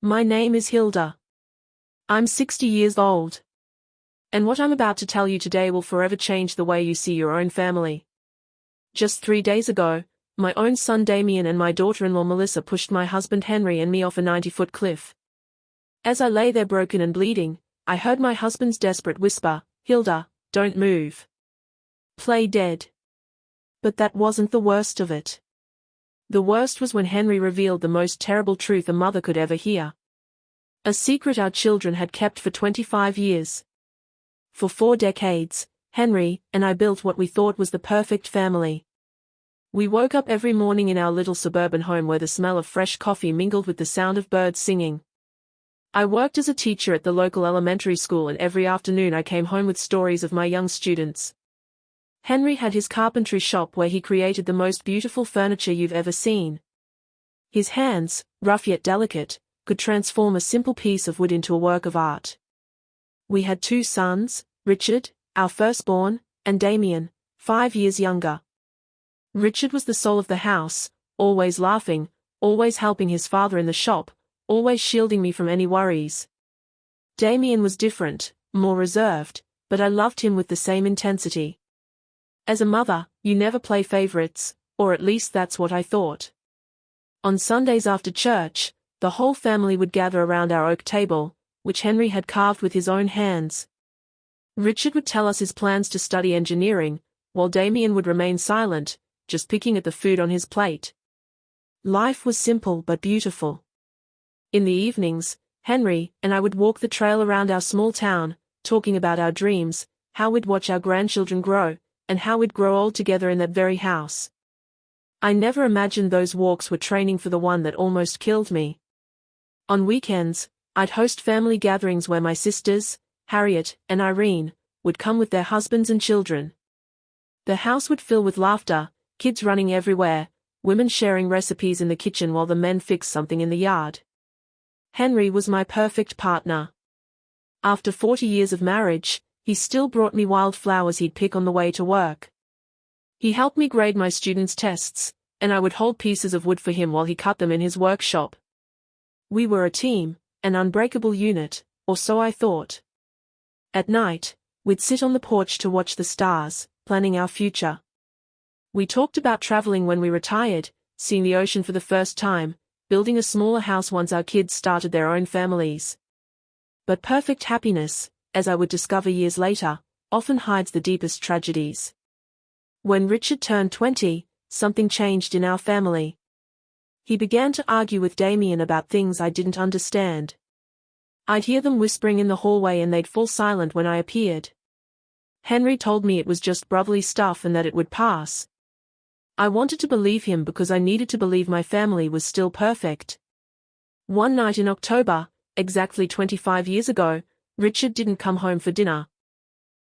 My name is Hilda. I'm 60 years old. And what I'm about to tell you today will forever change the way you see your own family. Just 3 days ago, my own son Damien and my daughter-in-law Melissa pushed my husband Henry and me off a 90-foot cliff. As I lay there broken and bleeding, I heard my husband's desperate whisper, "Hilda, don't move. Play dead." But that wasn't the worst of it. The worst was when Henry revealed the most terrible truth a mother could ever hear. A secret our children had kept for 25 years. For 4 decades, Henry and I built what we thought was the perfect family. We woke up every morning in our little suburban home where the smell of fresh coffee mingled with the sound of birds singing. I worked as a teacher at the local elementary school, and every afternoon I came home with stories of my young students. Henry had his carpentry shop where he created the most beautiful furniture you've ever seen. His hands, rough yet delicate, could transform a simple piece of wood into a work of art. We had 2 sons, Richard, our firstborn, and Damien, 5 years younger. Richard was the soul of the house, always laughing, always helping his father in the shop, always shielding me from any worries. Damien was different, more reserved, but I loved him with the same intensity. As a mother, you never play favorites, or at least that's what I thought. On Sundays after church, the whole family would gather around our oak table, which Henry had carved with his own hands. Richard would tell us his plans to study engineering, while Damien would remain silent, just picking at the food on his plate. Life was simple but beautiful. In the evenings, Henry and I would walk the trail around our small town, talking about our dreams, how we'd watch our grandchildren grow, and how we'd grow old together in that very house. I never imagined those walks were training for the one that almost killed me. On weekends, I'd host family gatherings where my sisters, Harriet and Irene, would come with their husbands and children. The house would fill with laughter, kids running everywhere, women sharing recipes in the kitchen while the men fixed something in the yard. Henry was my perfect partner. After 40 years of marriage, he still brought me wildflowers he'd pick on the way to work. He helped me grade my students' tests, and I would hold pieces of wood for him while he cut them in his workshop. We were a team, an unbreakable unit, or so I thought. At night, we'd sit on the porch to watch the stars, planning our future. We talked about traveling when we retired, seeing the ocean for the first time, building a smaller house once our kids started their own families. But perfect happiness, as I would discover years later, often hides the deepest tragedies. When Richard turned 20, something changed in our family. He began to argue with Damien about things I didn't understand. I'd hear them whispering in the hallway and they'd fall silent when I appeared. Henry told me it was just brotherly stuff and that it would pass. I wanted to believe him because I needed to believe my family was still perfect. One night in October, exactly 25 years ago, Richard didn't come home for dinner.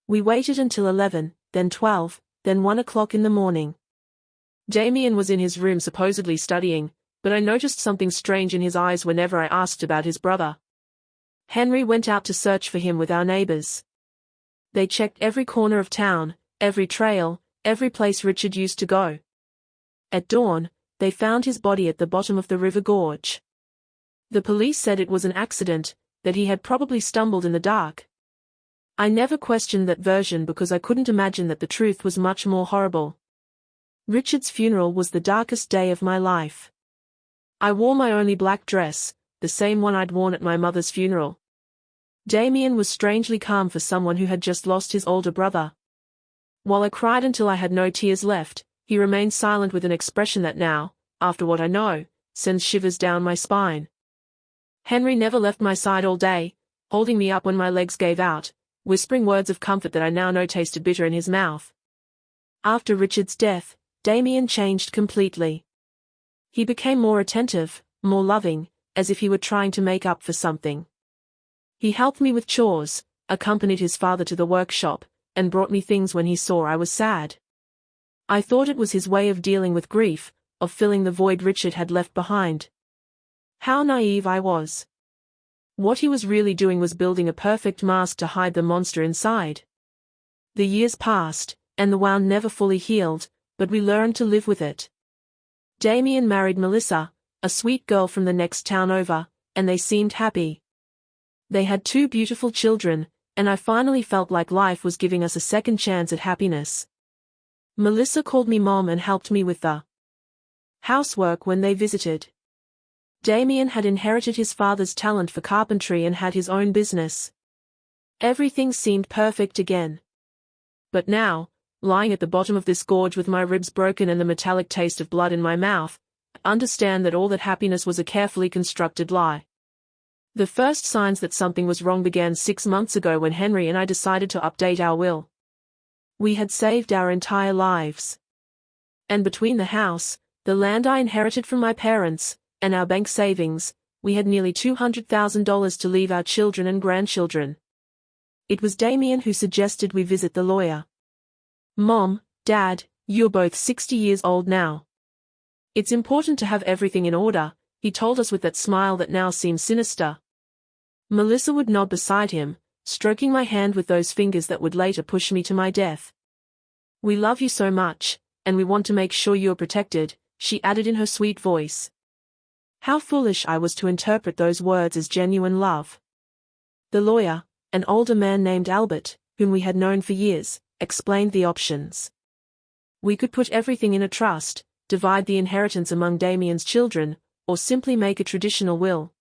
We waited until 11, then 12, then 1 o'clock in the morning. Damien was in his room supposedly studying, but I noticed something strange in his eyes whenever I asked about his brother. Henry went out to search for him with our neighbors. They checked every corner of town, every trail, every place Richard used to go. At dawn, they found his body at the bottom of the river gorge. The police said it was an accident, that he had probably stumbled in the dark. I never questioned that version because I couldn't imagine that the truth was much more horrible. Richard's funeral was the darkest day of my life. I wore my only black dress, the same one I'd worn at my mother's funeral. Damien was strangely calm for someone who had just lost his older brother. While I cried until I had no tears left, he remained silent with an expression that now, after what I know, sends shivers down my spine. Henry never left my side all day, holding me up when my legs gave out, whispering words of comfort that I now know tasted bitter in his mouth. After Richard's death, Damien changed completely. He became more attentive, more loving, as if he were trying to make up for something. He helped me with chores, accompanied his father to the workshop, and brought me things when he saw I was sad. I thought it was his way of dealing with grief, of filling the void Richard had left behind. How naive I was. What he was really doing was building a perfect mask to hide the monster inside. The years passed, and the wound never fully healed, but we learned to live with it. Damien married Melissa, a sweet girl from the next town over, and they seemed happy. They had 2 beautiful children, and I finally felt like life was giving us a second chance at happiness. Melissa called me Mom and helped me with the housework when they visited. Damien had inherited his father's talent for carpentry and had his own business. Everything seemed perfect again. But now, lying at the bottom of this gorge with my ribs broken and the metallic taste of blood in my mouth, I understand that all that happiness was a carefully constructed lie. The first signs that something was wrong began 6 months ago when Henry and I decided to update our will. We had saved our entire lives. And between the house, the land I inherited from my parents, and our bank savings, we had nearly $200,000 to leave our children and grandchildren. It was Damien who suggested we visit the lawyer. Mom, Dad, you're both 60 years old now. It's important to have everything in order, he told us with that smile that now seemed sinister. Melissa would nod beside him, stroking my hand with those fingers that would later push me to my death. We love you so much, and we want to make sure you're protected, she added in her sweet voice. How foolish I was to interpret those words as genuine love. The lawyer, an older man named Albert, whom we had known for years, explained the options. We could put everything in a trust, divide the inheritance among Damien's children, or simply make a traditional will.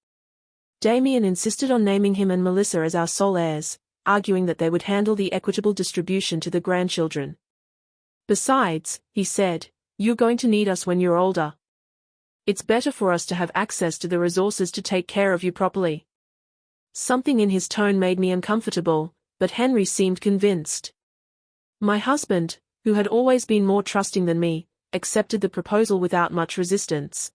Damien insisted on naming him and Melissa as our sole heirs, arguing that they would handle the equitable distribution to the grandchildren. Besides, he said, you're going to need us when you're older. It's better for us to have access to the resources to take care of you properly. Something in his tone made me uncomfortable, but Henry seemed convinced. My husband, who had always been more trusting than me, accepted the proposal without much resistance.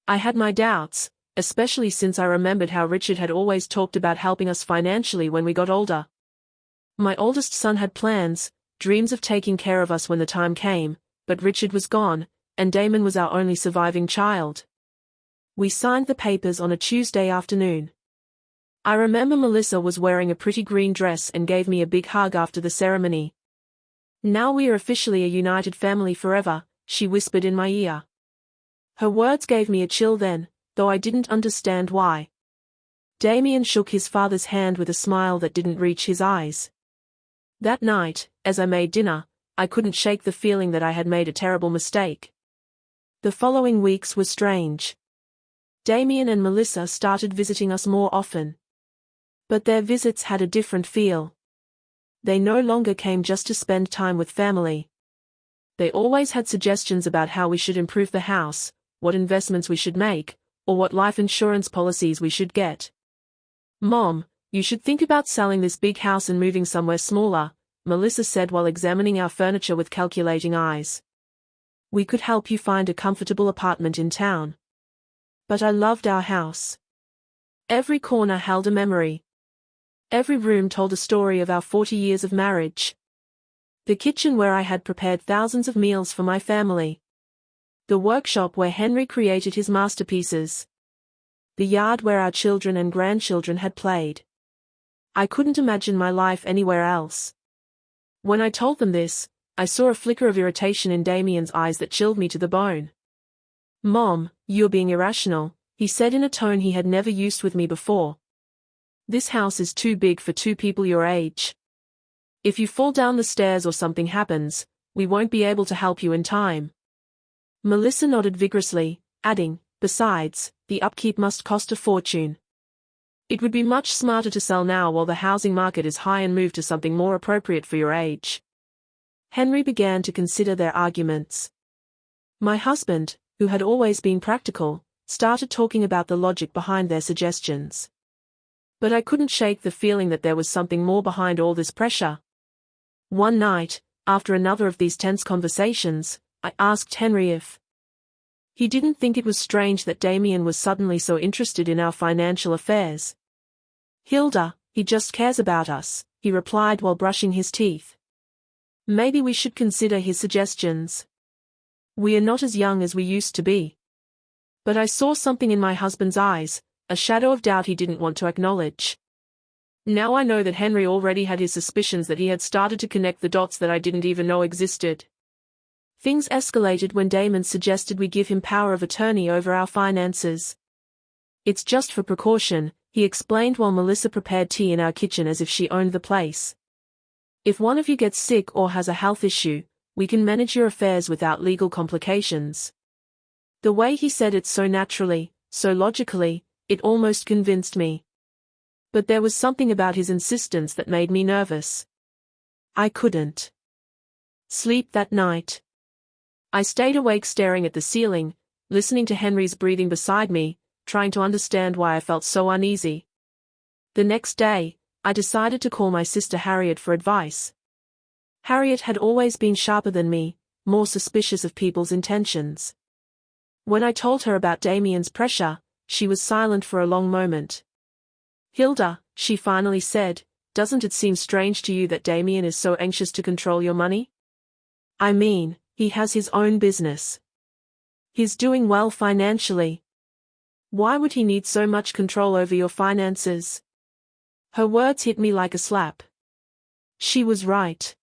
I had my doubts, especially since I remembered how Richard had always talked about helping us financially when we got older. My oldest son had plans, dreams of taking care of us when the time came, but Richard was gone, and Damon was our only surviving child. We signed the papers on a Tuesday afternoon. I remember Melissa was wearing a pretty green dress and gave me a big hug after the ceremony. Now we are officially a united family forever, she whispered in my ear. Her words gave me a chill then, though I didn't understand why. Damien shook his father's hand with a smile that didn't reach his eyes. That night, as I made dinner, I couldn't shake the feeling that I had made a terrible mistake. The following weeks were strange. Damien and Melissa started visiting us more often. But their visits had a different feel. They no longer came just to spend time with family. They always had suggestions about how we should improve the house, what investments we should make, or what life insurance policies we should get. Mom, you should think about selling this big house and moving somewhere smaller, Melissa said while examining our furniture with calculating eyes. We could help you find a comfortable apartment in town. But I loved our house. Every corner held a memory. Every room told a story of our 40 years of marriage. The kitchen where I had prepared thousands of meals for my family. The workshop where Henry created his masterpieces. The yard where our children and grandchildren had played. I couldn't imagine my life anywhere else. When I told them this, I saw a flicker of irritation in Damien's eyes that chilled me to the bone. Mom, you're being irrational, he said in a tone he had never used with me before. This house is too big for 2 people your age. If you fall down the stairs or something happens, we won't be able to help you in time. Melissa nodded vigorously, adding, besides, the upkeep must cost a fortune. It would be much smarter to sell now while the housing market is high and move to something more appropriate for your age. Henry began to consider their arguments. My husband, who had always been practical, started talking about the logic behind their suggestions. But I couldn't shake the feeling that there was something more behind all this pressure. One night, after another of these tense conversations, I asked Henry if he didn't think it was strange that Damien was suddenly so interested in our financial affairs. Hilda, he just cares about us, he replied while brushing his teeth. Maybe we should consider his suggestions. We are not as young as we used to be. But I saw something in my husband's eyes, a shadow of doubt he didn't want to acknowledge. Now I know that Henry already had his suspicions that he had started to connect the dots that I didn't even know existed. Things escalated when Damon suggested we give him power of attorney over our finances. It's just for precaution, he explained while Melissa prepared tea in our kitchen as if she owned the place. If one of you gets sick or has a health issue, we can manage your affairs without legal complications. The way he said it so naturally, so logically, it almost convinced me. But there was something about his insistence that made me nervous. I couldn't sleep that night. I stayed awake staring at the ceiling, listening to Henry's breathing beside me, trying to understand why I felt so uneasy. The next day, I decided to call my sister Harriet for advice. Harriet had always been sharper than me, more suspicious of people's intentions. When I told her about Damien's pressure, she was silent for a long moment. Hilda, she finally said, doesn't it seem strange to you that Damien is so anxious to control your money? I mean, he has his own business. He's doing well financially. Why would he need so much control over your finances? Her words hit me like a slap. She was right.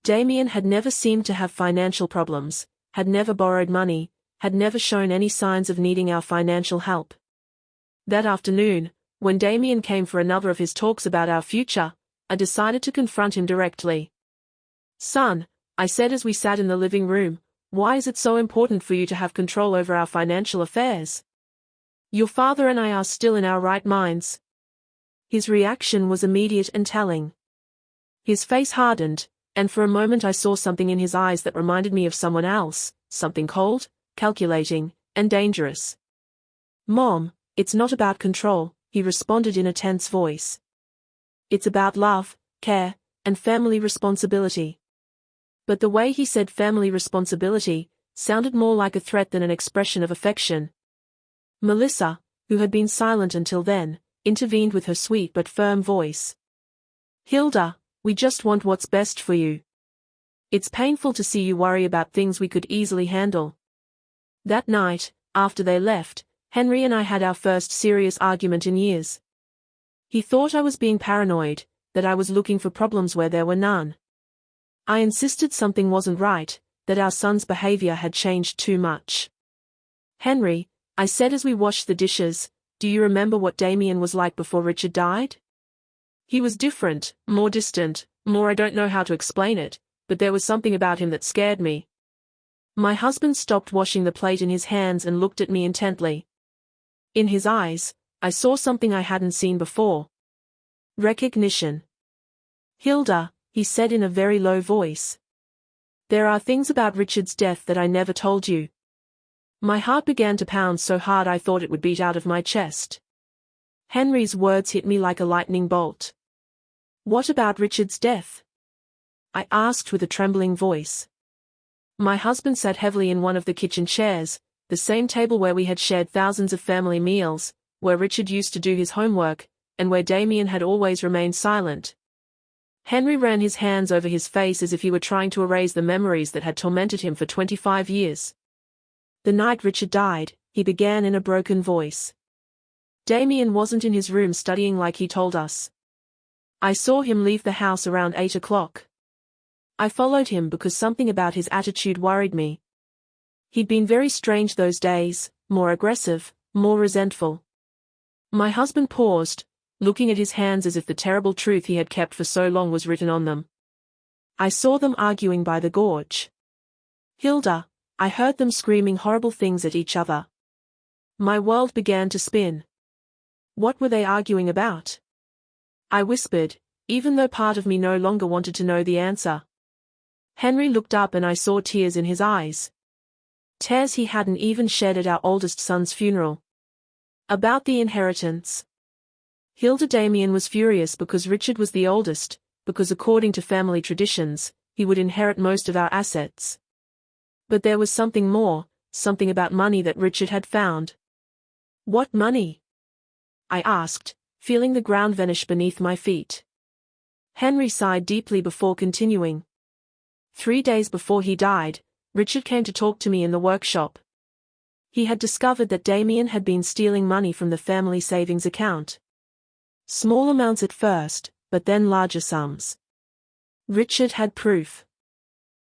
Damien had never seemed to have financial problems, had never borrowed money, had never shown any signs of needing our financial help. That afternoon, when Damien came for another of his talks about our future, I decided to confront him directly. Son, I said as we sat in the living room, why is it so important for you to have control over our financial affairs? Your father and I are still in our right minds. His reaction was immediate and telling. His face hardened, and for a moment I saw something in his eyes that reminded me of someone else, something cold, calculating, and dangerous. Mom, it's not about control, he responded in a tense voice. It's about love, care, and family responsibility. But the way he said family responsibility sounded more like a threat than an expression of affection. Melissa, who had been silent until then, intervened with her sweet but firm voice. Hilda, we just want what's best for you. It's painful to see you worry about things we could easily handle. That night, after they left, Henry and I had our first serious argument in years. He thought I was being paranoid, that I was looking for problems where there were none. I insisted something wasn't right, that our son's behavior had changed too much. Henry, I said as we washed the dishes, do you remember what Damien was like before Richard died? He was different, more distant, more I don't know how to explain it, but there was something about him that scared me. My husband stopped washing the plate in his hands and looked at me intently. In his eyes, I saw something I hadn't seen before. Recognition. Hilda, he said in a very low voice. There are things about Richard's death that I never told you. My heart began to pound so hard I thought it would beat out of my chest. Henry's words hit me like a lightning bolt. What about Richard's death? I asked with a trembling voice. My husband sat heavily in one of the kitchen chairs, the same table where we had shared thousands of family meals, where Richard used to do his homework, and where Damien had always remained silent. Henry ran his hands over his face as if he were trying to erase the memories that had tormented him for 25 years. The night Richard died, he began in a broken voice. Damien wasn't in his room studying like he told us. I saw him leave the house around 8 o'clock. I followed him because something about his attitude worried me. He'd been very strange those days, more aggressive, more resentful. My husband paused, looking at his hands as if the terrible truth he had kept for so long was written on them. I saw them arguing by the gorge. Hilda, I heard them screaming horrible things at each other. My world began to spin. What were they arguing about? I whispered, even though part of me no longer wanted to know the answer. Henry looked up and I saw tears in his eyes. Tears he hadn't even shed at our oldest son's funeral. About the inheritance. Hilda, Damien was furious because Richard was the oldest, because according to family traditions, he would inherit most of our assets. But there was something more, something about money that Richard had found. What money? I asked, feeling the ground vanish beneath my feet. Henry sighed deeply before continuing. 3 days before he died, Richard came to talk to me in the workshop. He had discovered that Damien had been stealing money from the family savings account. Small amounts at first, but then larger sums. Richard had proof.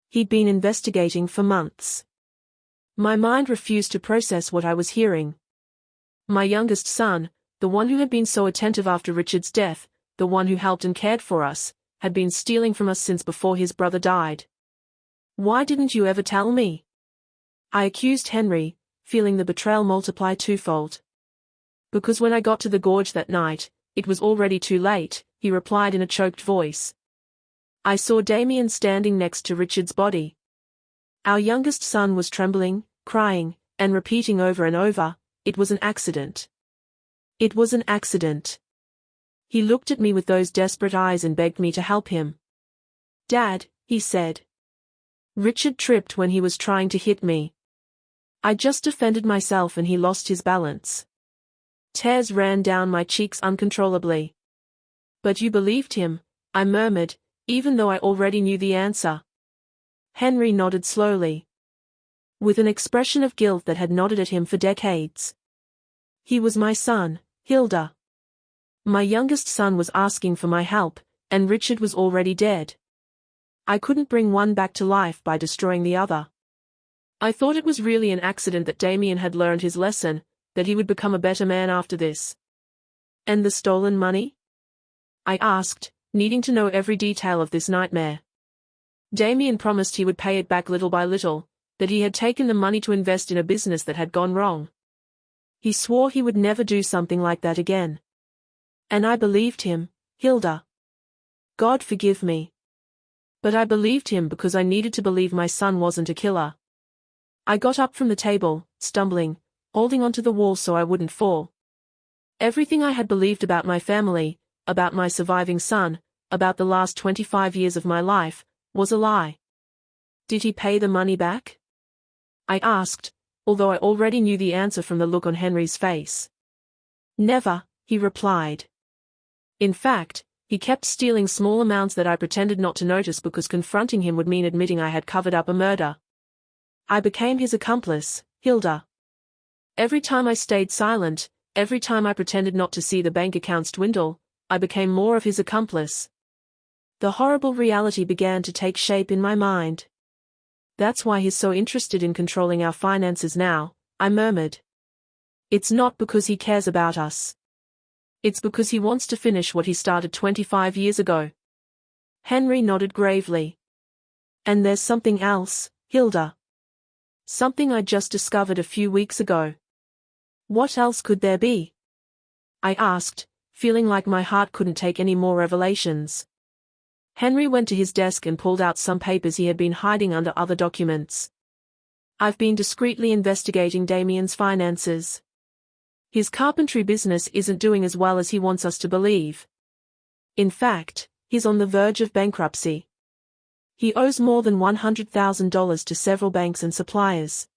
He'd been investigating for months. My mind refused to process what I was hearing. My youngest son, the one who had been so attentive after Richard's death, the one who helped and cared for us, had been stealing from us since before his brother died. Why didn't you ever tell me? I accused Henry, feeling the betrayal multiply twofold. Because when I got to the gorge that night, it was already too late, he replied in a choked voice. I saw Damien standing next to Richard's body. Our youngest son was trembling, crying, and repeating over and over, "It was an accident. It was an accident." He looked at me with those desperate eyes and begged me to help him. "Dad," he said. "Richard tripped when he was trying to hit me. I just defended myself and he lost his balance." Tears ran down my cheeks uncontrollably. "But you believed him," I murmured, even though I already knew the answer. Henry nodded slowly, with an expression of guilt that had nodded at him for decades. "He was my son, Hilda. My youngest son was asking for my help, and Richard was already dead. I couldn't bring one back to life by destroying the other. I thought it was really an accident that Damien had learned his lesson, that he would become a better man after this." "And the stolen money?" I asked, needing to know every detail of this nightmare. "Damien promised he would pay it back little by little, that he had taken the money to invest in a business that had gone wrong. He swore he would never do something like that again. And I believed him, Hilda. God forgive me. But I believed him because I needed to believe my son wasn't a killer." I got up from the table, stumbling, holding onto the wall so I wouldn't fall. Everything I had believed about my family, about my surviving son, about the last 25 years of my life, was a lie. "Did he pay the money back?" I asked, although I already knew the answer from the look on Henry's face. "Never," he replied. In fact, he kept stealing small amounts that I pretended not to notice because confronting him would mean admitting I had covered up a murder. I became his accomplice, Hilda. Every time I stayed silent, every time I pretended not to see the bank accounts dwindle, I became more of his accomplice. The horrible reality began to take shape in my mind. "That's why he's so interested in controlling our finances now," I murmured. "It's not because he cares about us. It's because he wants to finish what he started 25 years ago." Henry nodded gravely. "And there's something else, Hilda. Something I just discovered a few weeks ago." "What else could there be?" I asked, feeling like my heart couldn't take any more revelations. Henry went to his desk and pulled out some papers he had been hiding under other documents. "I've been discreetly investigating Damien's finances. His carpentry business isn't doing as well as he wants us to believe. In fact, he's on the verge of bankruptcy. He owes more than $100,000 to several banks and suppliers."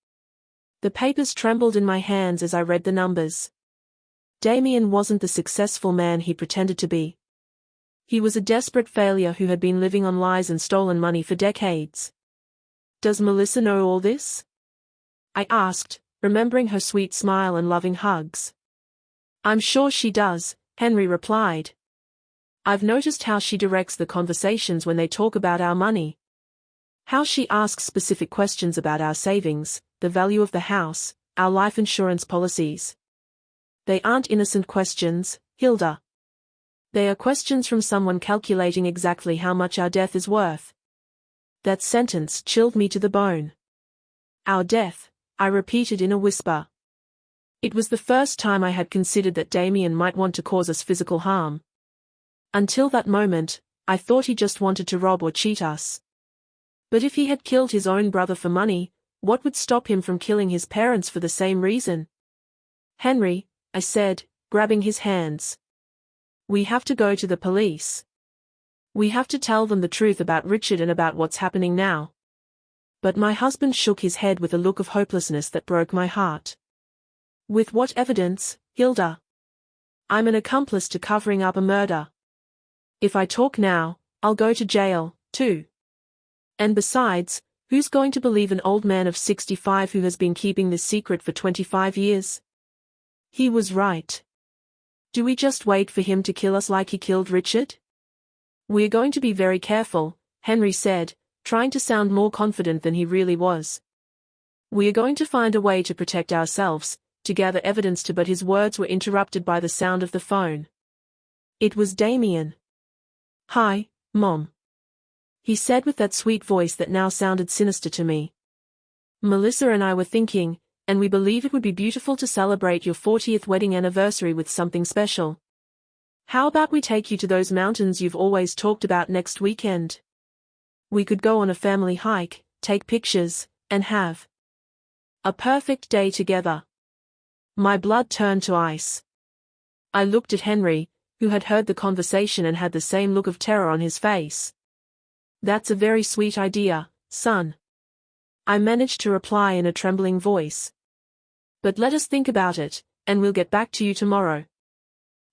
The papers trembled in my hands as I read the numbers. Damien wasn't the successful man he pretended to be. He was a desperate failure who had been living on lies and stolen money for decades. "Does Melissa know all this?" I asked, remembering her sweet smile and loving hugs. "I'm sure she does," Henry replied. "I've noticed how she directs the conversations when they talk about our money. How she asks specific questions about our savings, the value of the house, our life insurance policies. They aren't innocent questions, Hilda. They are questions from someone calculating exactly how much our death is worth." That sentence chilled me to the bone. "Our death," I repeated in a whisper. It was the first time I had considered that Damien might want to cause us physical harm. Until that moment, I thought he just wanted to rob or cheat us. But if he had killed his own brother for money, what would stop him from killing his parents for the same reason? "Henry," I said, grabbing his hands. "We have to go to the police. We have to tell them the truth about Richard and about what's happening now." But my husband shook his head with a look of hopelessness that broke my heart. "With what evidence, Hilda? I'm an accomplice to covering up a murder. If I talk now, I'll go to jail, too. And besides, who's going to believe an old man of 65 who has been keeping this secret for 25 years? He was right. Do we just wait for him to kill us like he killed Richard?" "We're going to be very careful," Henry said, trying to sound more confident than he really was. "We are going to find a way to protect ourselves, to gather evidence but his words were interrupted by the sound of the phone. It was Damien. "Hi, Mom," he said with that sweet voice that now sounded sinister to me. "Melissa and I were thinking, and we believe it would be beautiful to celebrate your 40th wedding anniversary with something special. How about we take you to those mountains you've always talked about next weekend? We could go on a family hike, take pictures, and have a perfect day together." My blood turned to ice. I looked at Henry, who had heard the conversation and had the same look of terror on his face. "That's a very sweet idea, son," I managed to reply in a trembling voice. "But let us think about it, and we'll get back to you tomorrow."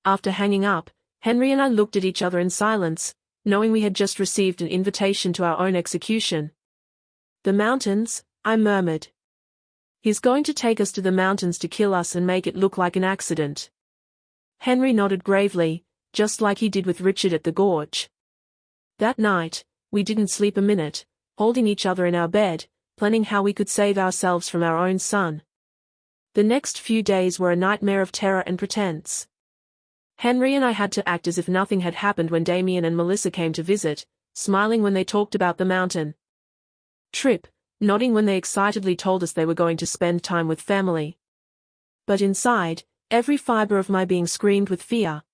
After hanging up, Henry and I looked at each other in silence, knowing we had just received an invitation to our own execution. "The mountains," I murmured. "He's going to take us to the mountains to kill us and make it look like an accident." Henry nodded gravely, just like he did with Richard at the gorge. That night, we didn't sleep a minute, holding each other in our bed, planning how we could save ourselves from our own son. The next few days were a nightmare of terror and pretense. Henry and I had to act as if nothing had happened when Damien and Melissa came to visit, smiling when they talked about the mountain trip, nodding when they excitedly told us they were going to spend time with family. But inside, every fiber of my being screamed with fear.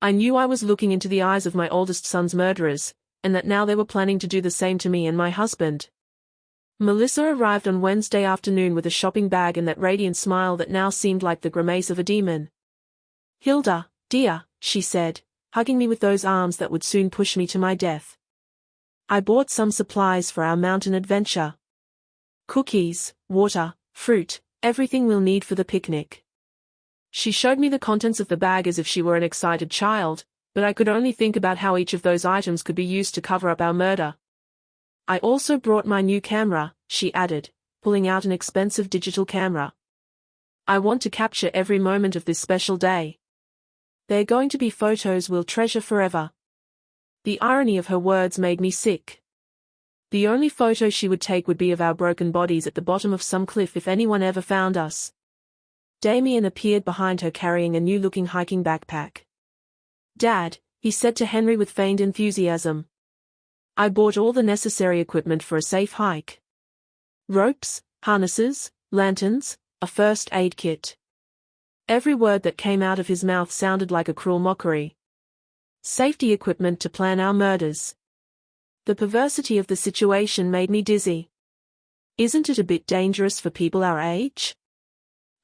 I knew I was looking into the eyes of my oldest son's murderers, and that now they were planning to do the same to me and my husband. Melissa arrived on Wednesday afternoon with a shopping bag and that radiant smile that now seemed like the grimace of a demon. "Hilda, dear," she said, hugging me with those arms that would soon push me to my death. "I bought some supplies for our mountain adventure. Cookies, water, fruit, everything we'll need for the picnic." She showed me the contents of the bag as if she were an excited child, but I could only think about how each of those items could be used to cover up our murder. "I also brought my new camera," she added, pulling out an expensive digital camera. "I want to capture every moment of this special day. They're going to be photos we'll treasure forever." The irony of her words made me sick. The only photo she would take would be of our broken bodies at the bottom of some cliff if anyone ever found us. Damien appeared behind her carrying a new-looking hiking backpack. "Dad," he said to Henry with feigned enthusiasm. "I bought all the necessary equipment for a safe hike. Ropes, harnesses, lanterns, a first aid kit." Every word that came out of his mouth sounded like a cruel mockery. Safety equipment to plan our murders. The perversity of the situation made me dizzy. "Isn't it a bit dangerous for people our age?"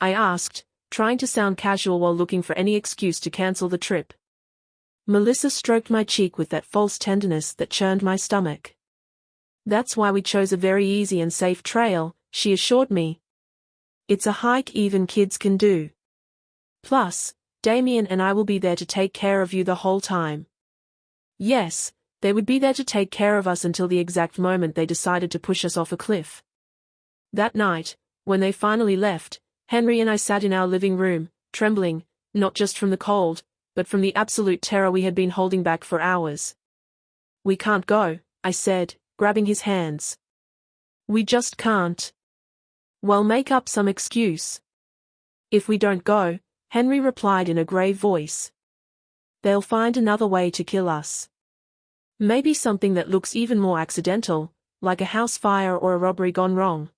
I asked, trying to sound casual while looking for any excuse to cancel the trip. Melissa stroked my cheek with that false tenderness that churned my stomach. "That's why we chose a very easy and safe trail," she assured me. "It's a hike even kids can do. Plus, Damien and I will be there to take care of you the whole time." Yes, they would be there to take care of us until the exact moment they decided to push us off a cliff. That night, when they finally left, Henry and I sat in our living room, trembling, not just from the cold, but from the absolute terror we had been holding back for hours. "We can't go," I said, grabbing his hands. "We just can't." "Well, make up some excuse." "If we don't go," Henry replied in a grave voice, "they'll find another way to kill us. Maybe something that looks even more accidental, like a house fire or a robbery gone wrong.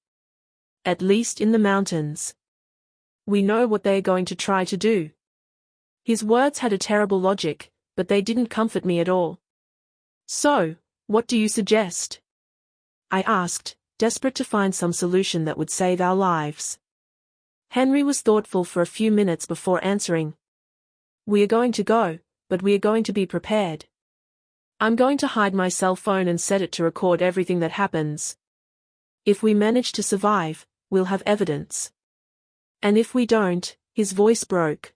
At least in the mountains. We know what they're going to try to do." His words had a terrible logic, but they didn't comfort me at all. "So, what do you suggest?" I asked, desperate to find some solution that would save our lives. Henry was thoughtful for a few minutes before answering. "We are going to go, but we are going to be prepared. I'm going to hide my cell phone and set it to record everything that happens. If we manage to survive, we'll have evidence. And if we don't," his voice broke,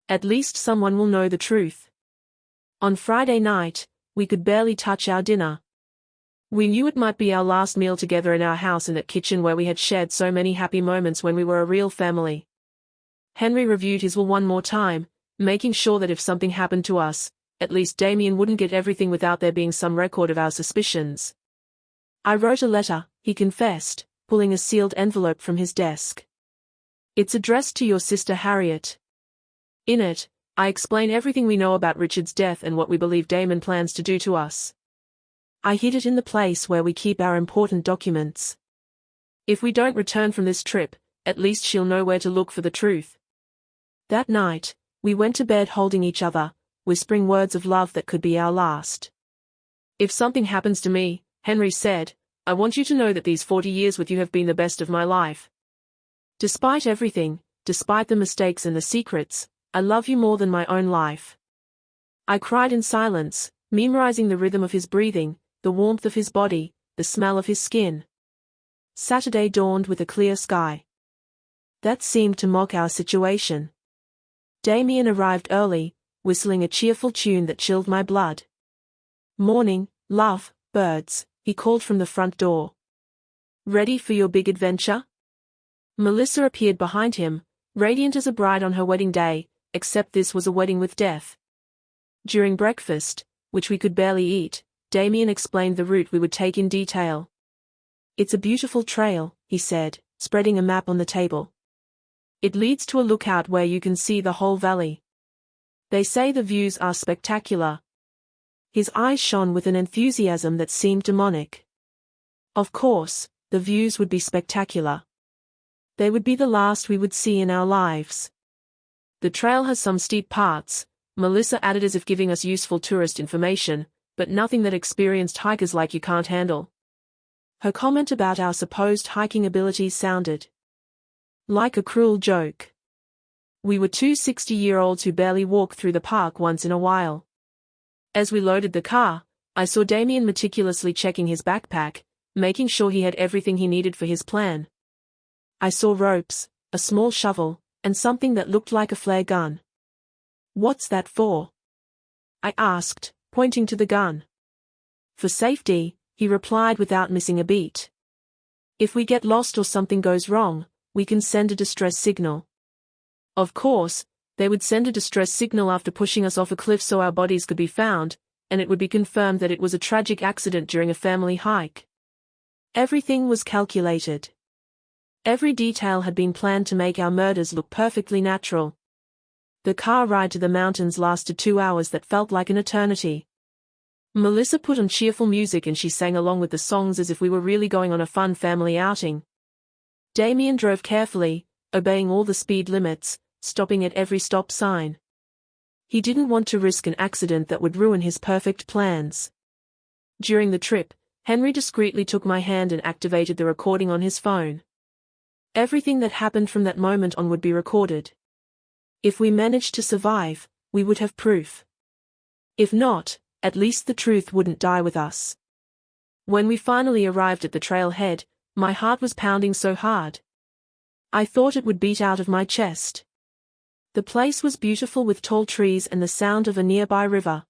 "at least someone will know the truth." On Friday night, we could barely touch our dinner. We knew it might be our last meal together in our house in that kitchen where we had shared so many happy moments when we were a real family. Henry reviewed his will one more time, making sure that if something happened to us, at least Damien wouldn't get everything without there being some record of our suspicions. "I wrote a letter," he confessed, pulling a sealed envelope from his desk. It's addressed to your sister Harriet. In it, I explain everything we know about Richard's death and what we believe Damon plans to do to us. I hid it in the place where we keep our important documents. If we don't return from this trip, at least she'll know where to look for the truth. That night, we went to bed holding each other, whispering words of love that could be our last. If something happens to me, Henry said, I want you to know that these 40 years with you have been the best of my life. Despite everything, despite the mistakes and the secrets, I love you more than my own life. I cried in silence, memorizing the rhythm of his breathing, the warmth of his body, the smell of his skin. Saturday dawned with a clear sky. That seemed to mock our situation. Damien arrived early, whistling a cheerful tune that chilled my blood. Morning, love, birds, he called from the front door. Ready for your big adventure? Melissa appeared behind him, radiant as a bride on her wedding day, except this was a wedding with death. During breakfast, which we could barely eat, Damien explained the route we would take in detail. It's a beautiful trail, he said, spreading a map on the table. It leads to a lookout where you can see the whole valley. They say the views are spectacular. His eyes shone with an enthusiasm that seemed demonic. Of course, the views would be spectacular. They would be the last we would see in our lives. The trail has some steep parts, Melissa added as if giving us useful tourist information, but nothing that experienced hikers like you can't handle. Her comment about our supposed hiking abilities sounded like a cruel joke. We were two 60-year-olds who barely walk through the park once in a while. As we loaded the car, I saw Damien meticulously checking his backpack, making sure he had everything he needed for his plan. I saw ropes, a small shovel, and something that looked like a flare gun. What's that for? I asked, pointing to the gun. For safety, he replied without missing a beat. If we get lost or something goes wrong, we can send a distress signal. Of course, they would send a distress signal after pushing us off a cliff so our bodies could be found, and it would be confirmed that it was a tragic accident during a family hike. Everything was calculated. Every detail had been planned to make our murders look perfectly natural. The car ride to the mountains lasted 2 hours that felt like an eternity. Melissa put on cheerful music and she sang along with the songs as if we were really going on a fun family outing. Damien drove carefully, obeying all the speed limits, stopping at every stop sign. He didn't want to risk an accident that would ruin his perfect plans. During the trip, Henry discreetly took my hand and activated the recording on his phone. Everything that happened from that moment on would be recorded. If we managed to survive, we would have proof. If not, at least the truth wouldn't die with us. When we finally arrived at the trailhead, my heart was pounding so hard. I thought it would beat out of my chest. The place was beautiful with tall trees and the sound of a nearby river.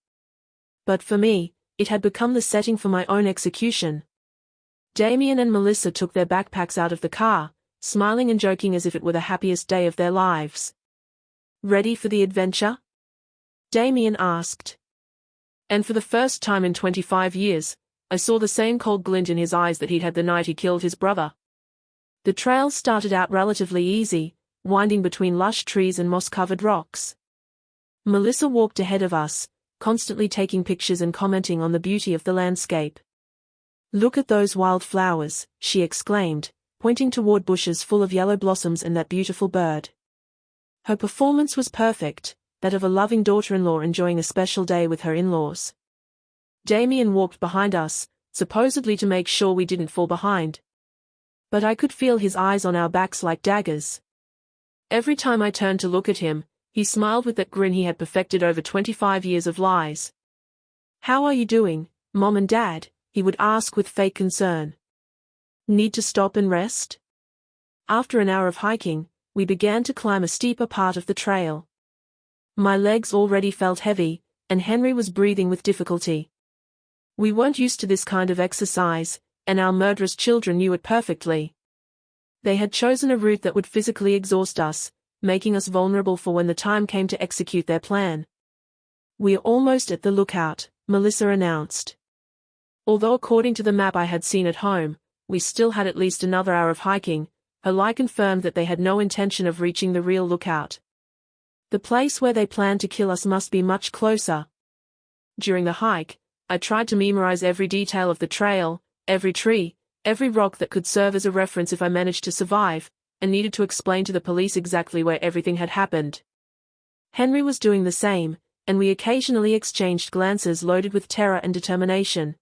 But for me, it had become the setting for my own execution. Damien and Melissa took their backpacks out of the car, smiling and joking as if it were the happiest day of their lives. Ready for the adventure? Damien asked. And for the first time in 25 years, I saw the same cold glint in his eyes that he'd had the night he killed his brother. The trail started out relatively easy, winding between lush trees and moss-covered rocks. Melissa walked ahead of us, constantly taking pictures and commenting on the beauty of the landscape. Look at those wild flowers, she exclaimed, pointing toward bushes full of yellow blossoms and that beautiful bird. Her performance was perfect, that of a loving daughter-in-law enjoying a special day with her in-laws. Damien walked behind us, supposedly to make sure we didn't fall behind. But I could feel his eyes on our backs like daggers. Every time I turned to look at him, he smiled with that grin he had perfected over 25 years of lies. How are you doing, Mom and Dad? He would ask with fake concern. Need to stop and rest? After an hour of hiking, we began to climb a steeper part of the trail. My legs already felt heavy, and Henry was breathing with difficulty. We weren't used to this kind of exercise, and our murderous children knew it perfectly. They had chosen a route that would physically exhaust us, making us vulnerable for when the time came to execute their plan. We're almost at the lookout, Melissa announced. Although according to the map I had seen at home, we still had at least another hour of hiking, her lie confirmed that they had no intention of reaching the real lookout. The place where they planned to kill us must be much closer. During the hike, I tried to memorize every detail of the trail, every tree, every rock that could serve as a reference if I managed to survive, and needed to explain to the police exactly where everything had happened. Henry was doing the same, and we occasionally exchanged glances loaded with terror and determination.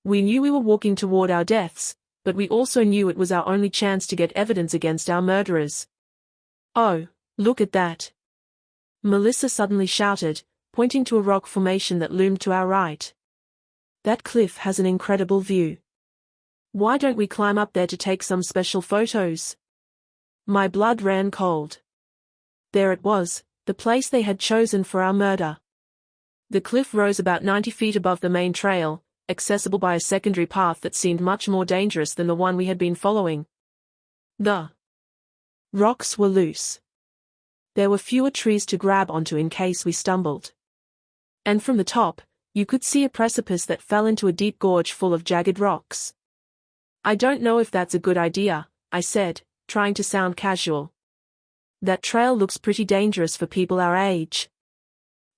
We knew we were walking toward our deaths, but we also knew it was our only chance to get evidence against our murderers. "Oh, look at that!" Melissa suddenly shouted, pointing to a rock formation that loomed to our right. "That cliff has an incredible view. Why don't we climb up there to take some special photos?" My blood ran cold. There it was, the place they had chosen for our murder. The cliff rose about 90 feet above the main trail, accessible by a secondary path that seemed much more dangerous than the one we had been following. The rocks were loose. There were fewer trees to grab onto in case we stumbled. And from the top, you could see a precipice that fell into a deep gorge full of jagged rocks. "I don't know if that's a good idea," I said, trying to sound casual. "That trail looks pretty dangerous for people our age."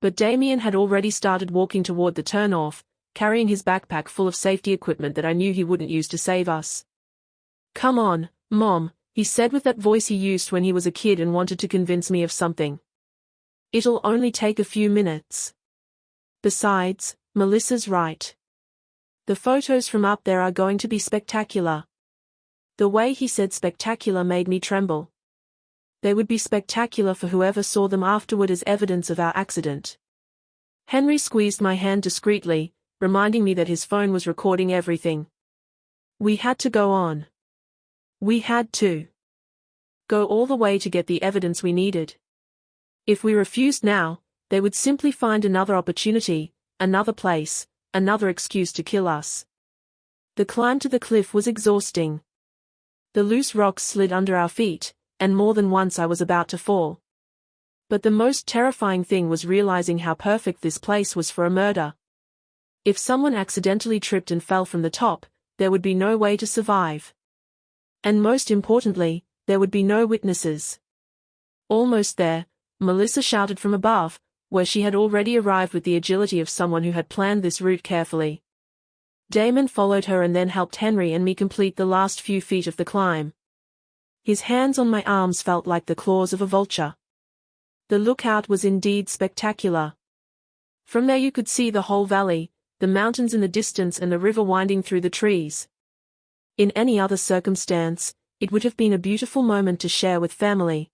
But Damien had already started walking toward the turnoff, carrying his backpack full of safety equipment that I knew he wouldn't use to save us. "Come on, Mom," he said with that voice he used when he was a kid and wanted to convince me of something. "It'll only take a few minutes. Besides, Melissa's right. The photos from up there are going to be spectacular." The way he said spectacular made me tremble. They would be spectacular for whoever saw them afterward as evidence of our accident. Henry squeezed my hand discreetly, reminding me that his phone was recording everything. We had to go on. We had to go all the way to get the evidence we needed. If we refused now, they would simply find another opportunity, another place, another excuse to kill us. The climb to the cliff was exhausting. The loose rocks slid under our feet, and more than once I was about to fall. But the most terrifying thing was realizing how perfect this place was for a murder. If someone accidentally tripped and fell from the top, there would be no way to survive. And most importantly, there would be no witnesses. Almost there, Melissa shouted from above, where she had already arrived with the agility of someone who had planned this route carefully. Damon followed her and then helped Henry and me complete the last few feet of the climb. His hands on my arms felt like the claws of a vulture. The lookout was indeed spectacular. From there you could see the whole valley, the mountains in the distance and the river winding through the trees. In any other circumstance, it would have been a beautiful moment to share with family.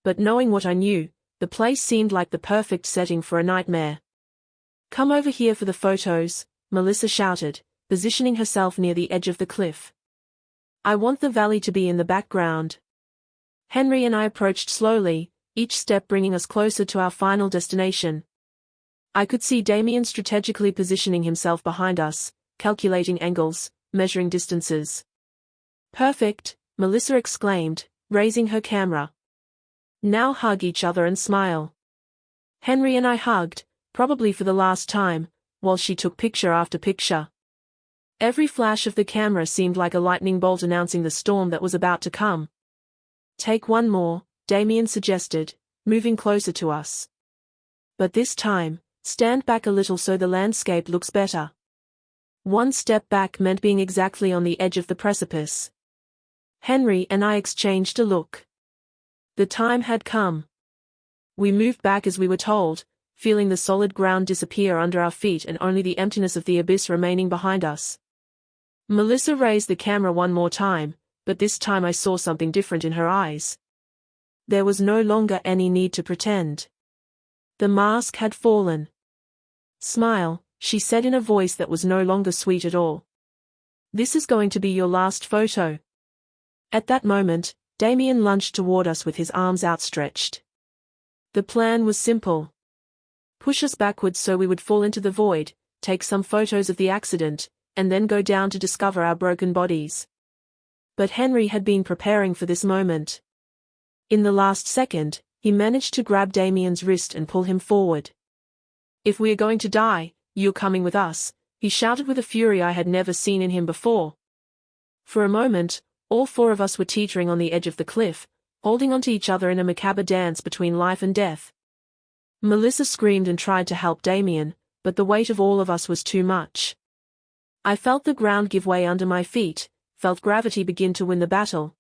But knowing what I knew, the place seemed like the perfect setting for a nightmare. "Come over here for the photos," Melissa shouted, positioning herself near the edge of the cliff. "I want the valley to be in the background." Henry and I approached slowly, each step bringing us closer to our final destination. I could see Damien strategically positioning himself behind us, calculating angles, measuring distances. "Perfect," Melissa exclaimed, raising her camera. "Now hug each other and smile." Henry and I hugged, probably for the last time, while she took picture after picture. Every flash of the camera seemed like a lightning bolt announcing the storm that was about to come. "Take one more," Damien suggested, moving closer to us. "But this time, stand back a little so the landscape looks better." One step back meant being exactly on the edge of the precipice. Henry and I exchanged a look. The time had come. We moved back as we were told, feeling the solid ground disappear under our feet and only the emptiness of the abyss remaining behind us. Melissa raised the camera one more time, but this time I saw something different in her eyes. There was no longer any need to pretend. The mask had fallen. "Smile," she said in a voice that was no longer sweet at all. "This is going to be your last photo." At that moment, Damien lunged toward us with his arms outstretched. The plan was simple. Push us backwards so we would fall into the void, take some photos of the accident, and then go down to discover our broken bodies. But Henry had been preparing for this moment. In the last second, he managed to grab Damien's wrist and pull him forward. "If we are going to die, you're coming with us," he shouted with a fury I had never seen in him before. For a moment, All four of us were teetering on the edge of the cliff, holding onto each other in a macabre dance between life and death. Melissa screamed and tried to help Damien, but the weight of all of us was too much. I felt the ground give way under my feet, felt gravity begin to win the battle.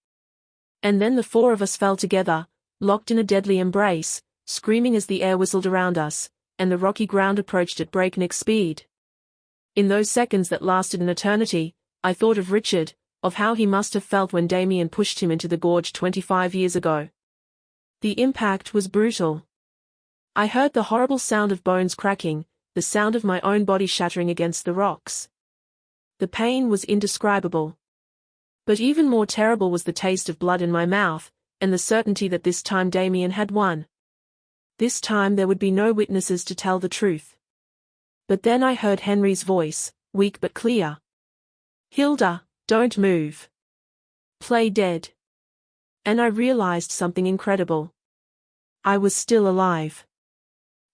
And then the four of us fell together, locked in a deadly embrace, screaming as the air whistled around us, and the rocky ground approached at breakneck speed. In those seconds that lasted an eternity, I thought of Richard, of how he must have felt when Damien pushed him into the gorge 25 years ago. The impact was brutal. I heard the horrible sound of bones cracking, the sound of my own body shattering against the rocks. The pain was indescribable. But even more terrible was the taste of blood in my mouth, and the certainty that this time Damien had won. This time there would be no witnesses to tell the truth. But then I heard Henry's voice, weak but clear. "Hilda, don't move. Play dead." And I realized something incredible. I was still alive.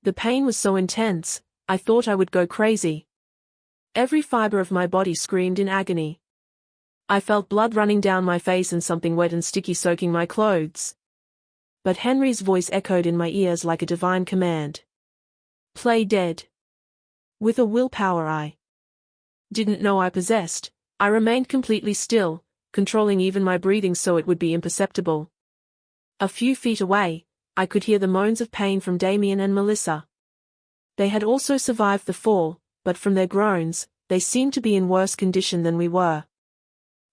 The pain was so intense, I thought I would go crazy. Every fiber of my body screamed in agony. I felt blood running down my face and something wet and sticky soaking my clothes. But Henry's voice echoed in my ears like a divine command. "Play dead." With a willpower I didn't know I possessed, I remained completely still, controlling even my breathing so it would be imperceptible. A few feet away, I could hear the moans of pain from Damien and Melissa. They had also survived the fall, but from their groans, they seemed to be in worse condition than we were.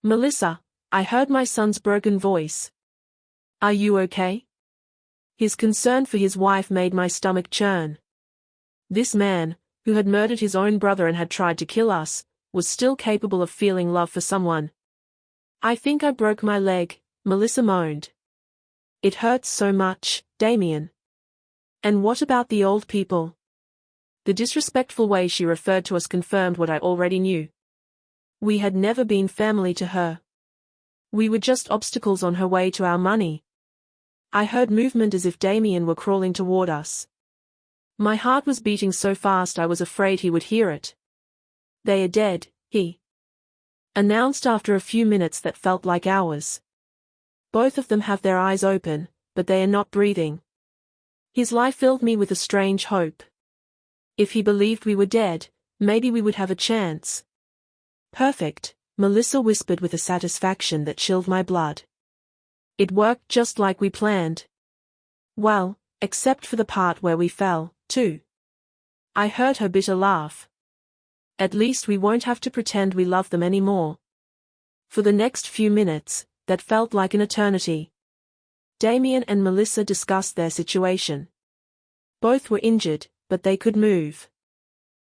"Melissa," I heard my son's broken voice. "Are you okay?" His concern for his wife made my stomach churn. This man, who had murdered his own brother and had tried to kill us, was still capable of feeling love for someone. "I think I broke my leg," Melissa moaned. "It hurts so much, Damien." "And what about the old people?" The disrespectful way she referred to us confirmed what I already knew. We had never been family to her. We were just obstacles on her way to our money. I heard movement as if Damien were crawling toward us. My heart was beating so fast I was afraid he would hear it. "They are dead," he announced after a few minutes that felt like hours. "Both of them have their eyes open, but they are not breathing." His lie filled me with a strange hope. If he believed we were dead, maybe we would have a chance. "Perfect," Melissa whispered with a satisfaction that chilled my blood. "It worked just like we planned." "Well, except for the part where we fell, too." I heard her bitter laugh. "At least we won't have to pretend we love them anymore." For the next few minutes, that felt like an eternity, Damien and Melissa discussed their situation. Both were injured, but they could move.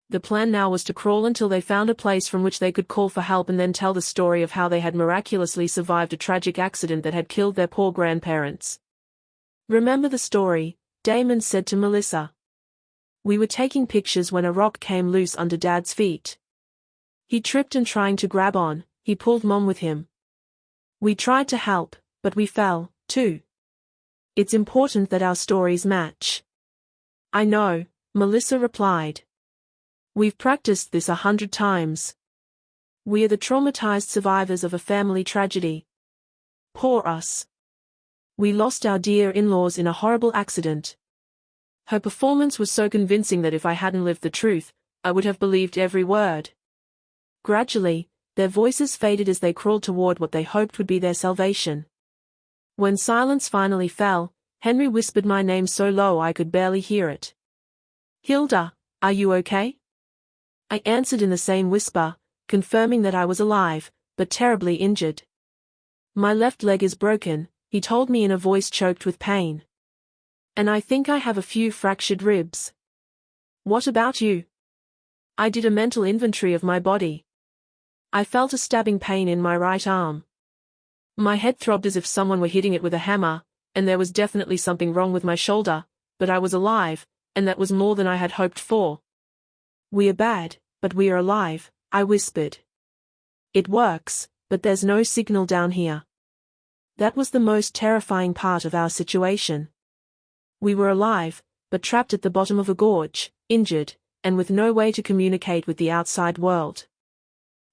The plan now was to crawl until they found a place from which they could call for help and then tell the story of how they had miraculously survived a tragic accident that had killed their poor grandparents. "Remember the story," Damon said to Melissa. "We were taking pictures when a rock came loose under Dad's feet. He tripped and trying to grab on, he pulled Mom with him. We tried to help, but we fell, too. It's important that our stories match." "I know," Melissa replied. "We've practiced this 100 times. We are the traumatized survivors of a family tragedy. Poor us. We lost our dear in-laws in a horrible accident." Her performance was so convincing that if I hadn't lived the truth, I would have believed every word. Gradually, their voices faded as they crawled toward what they hoped would be their salvation. When silence finally fell, Henry whispered my name so low I could barely hear it. "Hilda, are you okay?" I answered in the same whisper, confirming that I was alive, but terribly injured. "My left leg is broken," he told me in a voice choked with pain. "And I think I have a few fractured ribs." "What about you?" I did a mental inventory of my body. I felt a stabbing pain in my right arm. My head throbbed as if someone were hitting it with a hammer, and there was definitely something wrong with my shoulder, but I was alive, and that was more than I had hoped for. "We are bad, but we are alive," I whispered. "It works, but there's no signal down here." That was the most terrifying part of our situation. We were alive, but trapped at the bottom of a gorge, injured, and with no way to communicate with the outside world.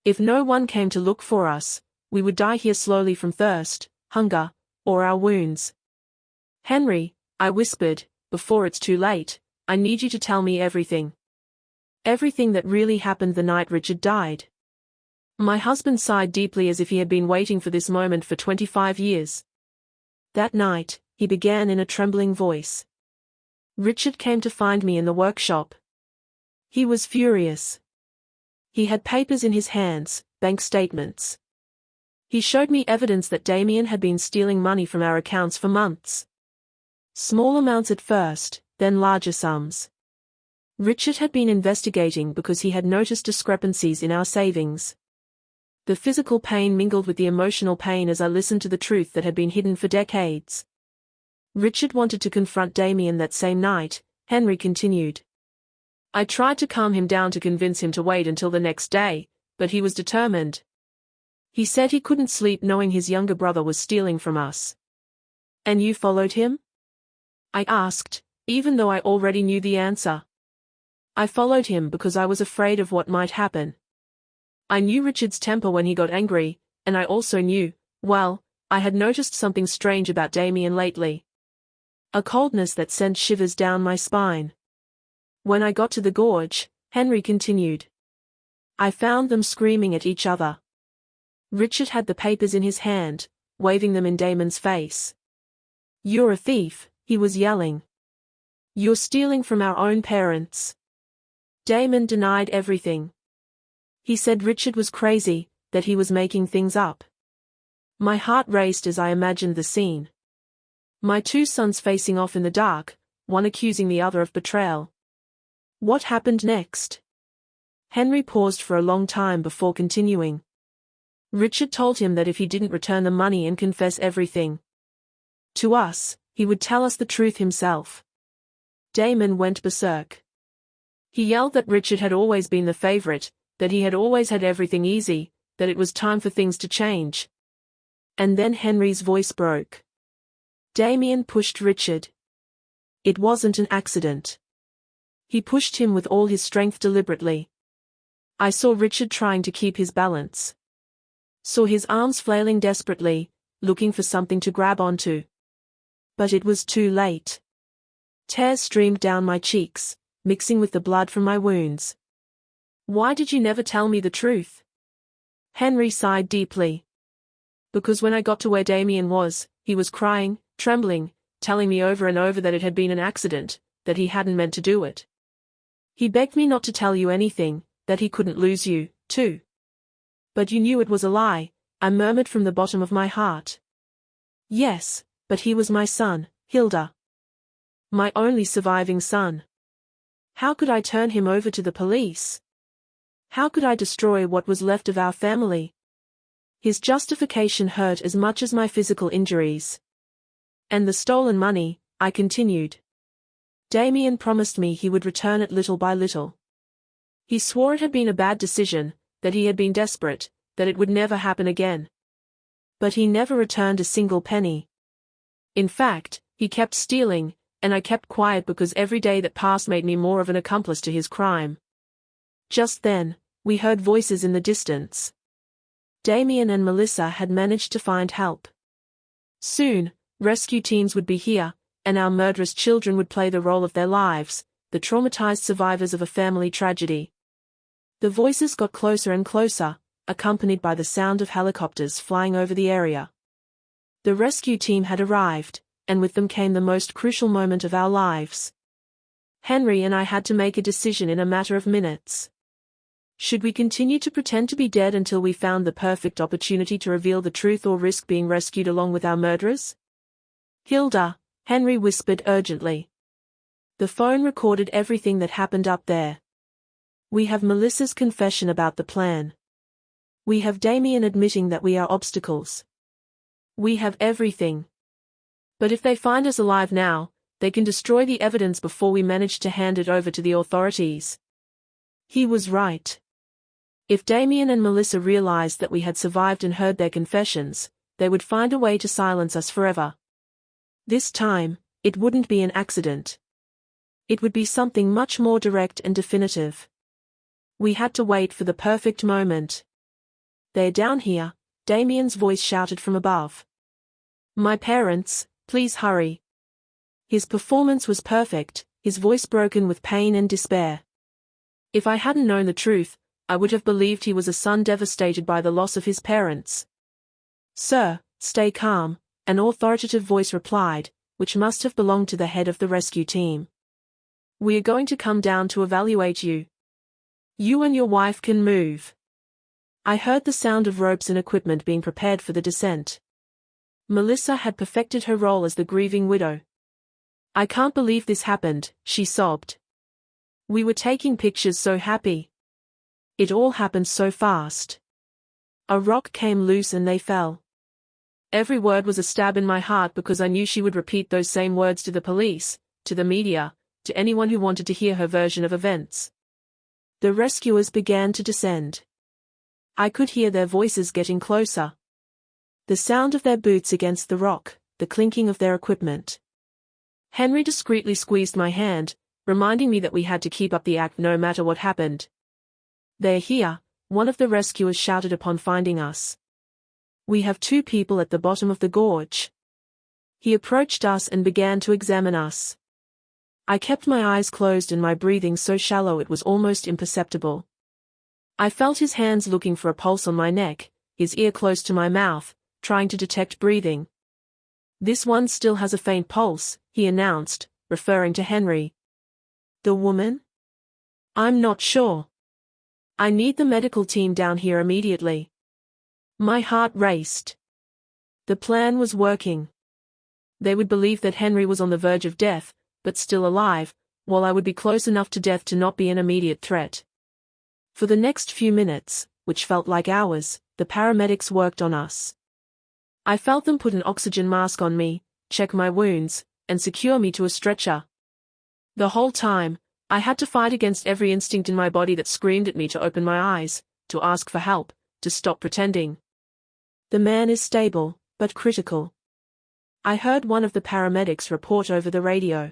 If no one came to look for us, we would die here slowly from thirst, hunger, or our wounds. Henry, I whispered, before it's too late, I need you to tell me everything. Everything that really happened the night Richard died. My husband sighed deeply as if he had been waiting for this moment for 25 years. That night, he began in a trembling voice. Richard came to find me in the workshop. He was furious. He had papers in his hands, bank statements. He showed me evidence that Damien had been stealing money from our accounts for months. Small amounts at first, then larger sums. Richard had been investigating because he had noticed discrepancies in our savings. The physical pain mingled with the emotional pain as I listened to the truth that had been hidden for decades. Richard wanted to confront Damien that same night, Henry continued. I tried to calm him down to convince him to wait until the next day, but he was determined. He said he couldn't sleep knowing his younger brother was stealing from us. And you followed him? I asked, even though I already knew the answer. I followed him because I was afraid of what might happen. I knew Richard's temper when he got angry, and I also knew, well, I had noticed something strange about Damien lately. A coldness that sent shivers down my spine. When I got to the gorge, Henry continued. I found them screaming at each other. Richard had the papers in his hand, waving them in Damon's face. You're a thief, he was yelling. You're stealing from our own parents. Damon denied everything. He said Richard was crazy, that he was making things up. My heart raced as I imagined the scene. My two sons facing off in the dark, one accusing the other of betrayal. What happened next? Henry paused for a long time before continuing. Richard told him that if he didn't return the money and confess everything to us, he would tell us the truth himself. Damon went berserk. He yelled that Richard had always been the favorite, that he had always had everything easy, that it was time for things to change. And then Henry's voice broke. Damien pushed Richard. It wasn't an accident. He pushed him with all his strength deliberately. I saw Richard trying to keep his balance. Saw his arms flailing desperately, looking for something to grab onto. But it was too late. Tears streamed down my cheeks, mixing with the blood from my wounds. Why did you never tell me the truth? Henry sighed deeply. Because when I got to where Damien was, he was crying, trembling, telling me over and over that it had been an accident, that he hadn't meant to do it. He begged me not to tell you anything, that he couldn't lose you, too. But you knew it was a lie, I murmured from the bottom of my heart. Yes, but he was my son, Hilda. My only surviving son. How could I turn him over to the police? How could I destroy what was left of our family? His justification hurt as much as my physical injuries. And the stolen money, I continued. Damien promised me he would return it little by little. He swore it had been a bad decision, that he had been desperate, that it would never happen again. But he never returned a single penny. In fact, he kept stealing, and I kept quiet because every day that passed made me more of an accomplice to his crime. Just then, we heard voices in the distance. Damien and Melissa had managed to find help. Soon, rescue teams would be here, and our murderous children would play the role of their lives, the traumatized survivors of a family tragedy. The voices got closer and closer, accompanied by the sound of helicopters flying over the area. The rescue team had arrived, and with them came the most crucial moment of our lives. Henry and I had to make a decision in a matter of minutes. Should we continue to pretend to be dead until we found the perfect opportunity to reveal the truth or risk being rescued along with our murderers? Hilda, Henry whispered urgently. The phone recorded everything that happened up there. We have Melissa's confession about the plan. We have Damien admitting that we are obstacles. We have everything. But if they find us alive now, they can destroy the evidence before we manage to hand it over to the authorities. He was right. If Damien and Melissa realized that we had survived and heard their confessions, they would find a way to silence us forever. This time, it wouldn't be an accident. It would be something much more direct and definitive. We had to wait for the perfect moment. They're down here, Damien's voice shouted from above. My parents, please hurry. His performance was perfect, his voice broken with pain and despair. If I hadn't known the truth, I would have believed he was a son devastated by the loss of his parents. Sir, stay calm, an authoritative voice replied, which must have belonged to the head of the rescue team. We are going to come down to evaluate you. You and your wife can move. I heard the sound of ropes and equipment being prepared for the descent. Melissa had perfected her role as the grieving widow. I can't believe this happened, she sobbed. We were taking pictures so happy. It all happened so fast. A rock came loose and they fell. Every word was a stab in my heart because I knew she would repeat those same words to the police, to the media, to anyone who wanted to hear her version of events. The rescuers began to descend. I could hear their voices getting closer. The sound of their boots against the rock, the clinking of their equipment. Henry discreetly squeezed my hand, reminding me that we had to keep up the act no matter what happened. They're here, one of the rescuers shouted upon finding us. We have 2 people at the bottom of the gorge. He approached us and began to examine us. I kept my eyes closed and my breathing so shallow it was almost imperceptible. I felt his hands looking for a pulse on my neck, his ear close to my mouth, trying to detect breathing. This one still has a faint pulse, he announced, referring to Henry. The woman? I'm not sure. I need the medical team down here immediately. My heart raced. The plan was working. They would believe that Henry was on the verge of death, but still alive, while I would be close enough to death to not be an immediate threat. For the next few minutes, which felt like hours, the paramedics worked on us. I felt them put an oxygen mask on me, check my wounds, and secure me to a stretcher. The whole time, I had to fight against every instinct in my body that screamed at me to open my eyes, to ask for help, to stop pretending. The man is stable, but critical. I heard one of the paramedics report over the radio.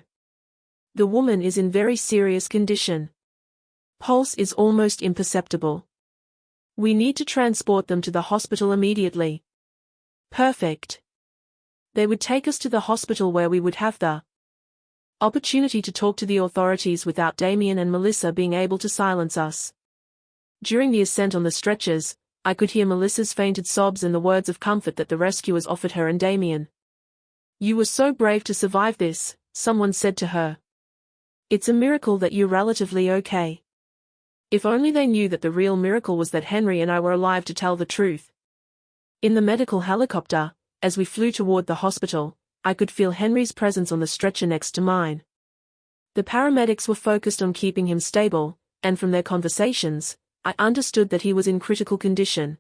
The woman is in very serious condition. Pulse is almost imperceptible. We need to transport them to the hospital immediately. Perfect. They would take us to the hospital where we would have the opportunity to talk to the authorities without Damien and Melissa being able to silence us. During the ascent on the stretchers, I could hear Melissa's fainted sobs and the words of comfort that the rescuers offered her and Damien. You were so brave to survive this, someone said to her. It's a miracle that you're relatively okay. If only they knew that the real miracle was that Henry and I were alive to tell the truth. In the medical helicopter, as we flew toward the hospital, I could feel Henry's presence on the stretcher next to mine. The paramedics were focused on keeping him stable, and from their conversations, I understood that he was in critical condition.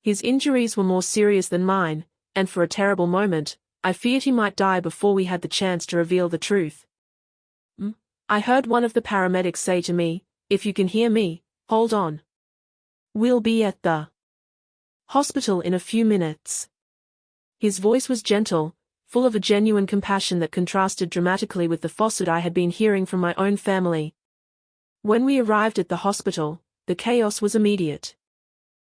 His injuries were more serious than mine, and for a terrible moment, I feared he might die before we had the chance to reveal the truth. I heard one of the paramedics say to me, if you can hear me, hold on. We'll be at the hospital in a few minutes. His voice was gentle, full of a genuine compassion that contrasted dramatically with the falsehood I had been hearing from my own family. When we arrived at the hospital, the chaos was immediate.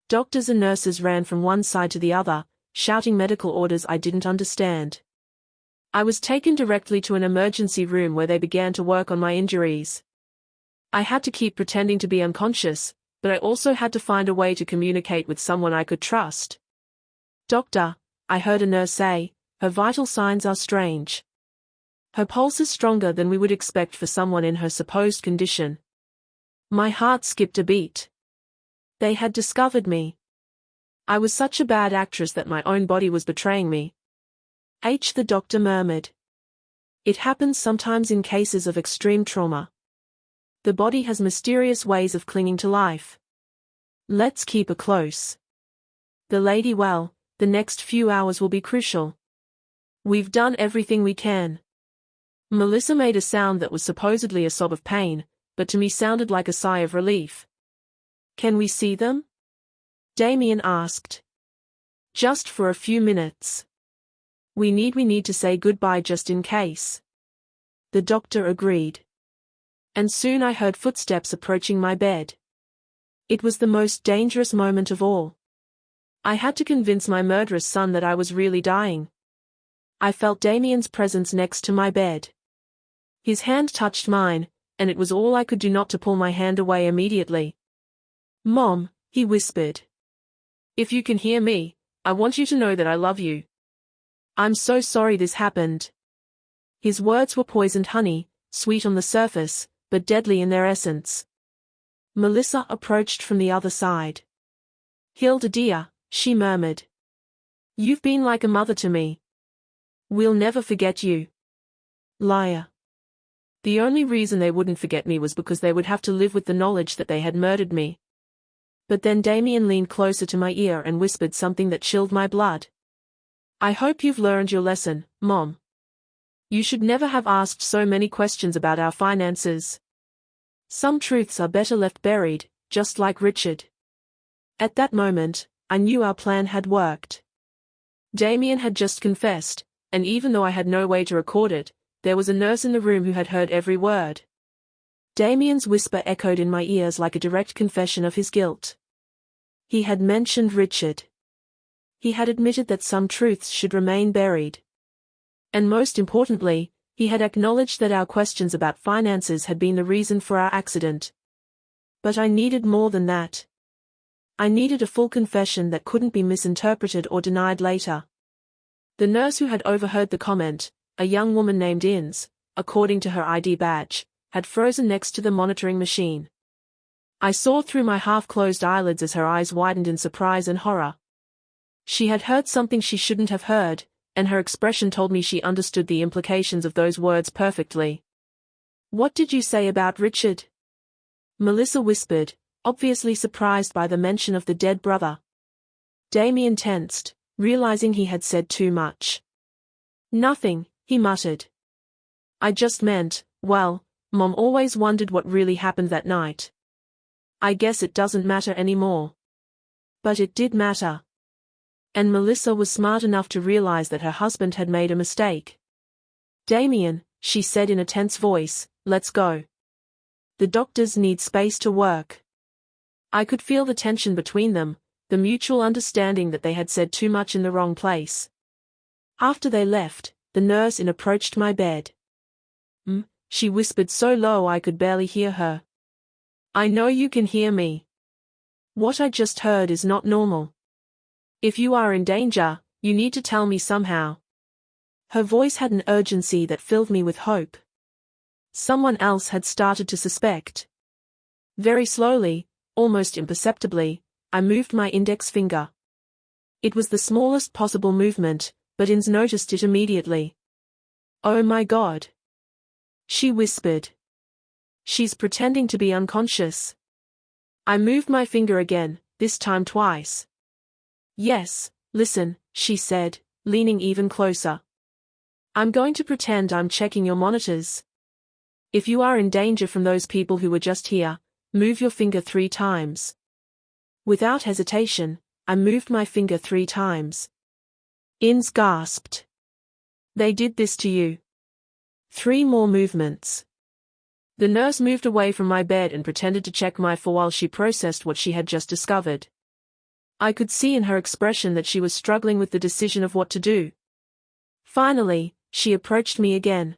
Doctors and nurses ran from one side to the other, shouting medical orders I didn't understand. I was taken directly to an emergency room where they began to work on my injuries. I had to keep pretending to be unconscious, but I also had to find a way to communicate with someone I could trust. Doctor, I heard a nurse say, her vital signs are strange. Her pulse is stronger than we would expect for someone in her supposed condition. My heart skipped a beat. They had discovered me. I was such a bad actress that my own body was betraying me. The doctor murmured. It happens sometimes in cases of extreme trauma. The body has mysterious ways of clinging to life. Let's keep her close. The lady well, the next few hours will be crucial. We've done everything we can. Melissa made a sound that was supposedly a sob of pain, but to me sounded like a sigh of relief. Can we see them? Damien asked. Just for a few minutes. We need to say goodbye just in case. The doctor agreed. And soon I heard footsteps approaching my bed. It was the most dangerous moment of all. I had to convince my murderous son that I was really dying. I felt Damien's presence next to my bed. His hand touched mine, and it was all I could do not to pull my hand away immediately. "Mom," he whispered. "If you can hear me, I want you to know that I love you. I'm so sorry this happened." His words were poisoned honey, sweet on the surface, but deadly in their essence. Melissa approached from the other side. "Hilda dear," she murmured. "You've been like a mother to me. We'll never forget you." Liar. The only reason they wouldn't forget me was because they would have to live with the knowledge that they had murdered me. But then Damien leaned closer to my ear and whispered something that chilled my blood. "I hope you've learned your lesson, Mom. You should never have asked so many questions about our finances. Some truths are better left buried, just like Richard." At that moment, I knew our plan had worked. Damien had just confessed, and even though I had no way to record it, there was a nurse in the room who had heard every word. Damien's whisper echoed in my ears like a direct confession of his guilt. He had mentioned Richard. He had admitted that some truths should remain buried. And most importantly, he had acknowledged that our questions about finances had been the reason for our accident. But I needed more than that. I needed a full confession that couldn't be misinterpreted or denied later. The nurse who had overheard the comment, a young woman named Inns, according to her ID badge, had frozen next to the monitoring machine. I saw through my half-closed eyelids as her eyes widened in surprise and horror. She had heard something she shouldn't have heard, and her expression told me she understood the implications of those words perfectly. "What did you say about Richard?" Melissa whispered, obviously surprised by the mention of the dead brother. Damien tensed, realizing he had said too much. "Nothing," he muttered. "I just meant, well, Mom always wondered what really happened that night. I guess it doesn't matter anymore." But it did matter. And Melissa was smart enough to realize that her husband had made a mistake. "Damien," she said in a tense voice, "let's go. The doctors need space to work." I could feel the tension between them, the mutual understanding that they had said too much in the wrong place. After they left, the nurse approached my bed. She whispered so low I could barely hear her. "I know you can hear me. What I just heard is not normal. If you are in danger, you need to tell me somehow." Her voice had an urgency that filled me with hope. Someone else had started to suspect. Very slowly, almost imperceptibly, I moved my index finger. It was the smallest possible movement, but Inns noticed it immediately. "Oh my God," she whispered. "She's pretending to be unconscious." I moved my finger again, this time twice. "Yes, listen," she said, leaning even closer. "I'm going to pretend I'm checking your monitors. If you are in danger from those people who were just here, move your finger 3 times. Without hesitation, I moved my finger 3 times. Inns gasped. "They did this to you." 3 more movements. The nurse moved away from my bed and pretended to check my phone while she processed what she had just discovered. I could see in her expression that she was struggling with the decision of what to do. Finally, she approached me again.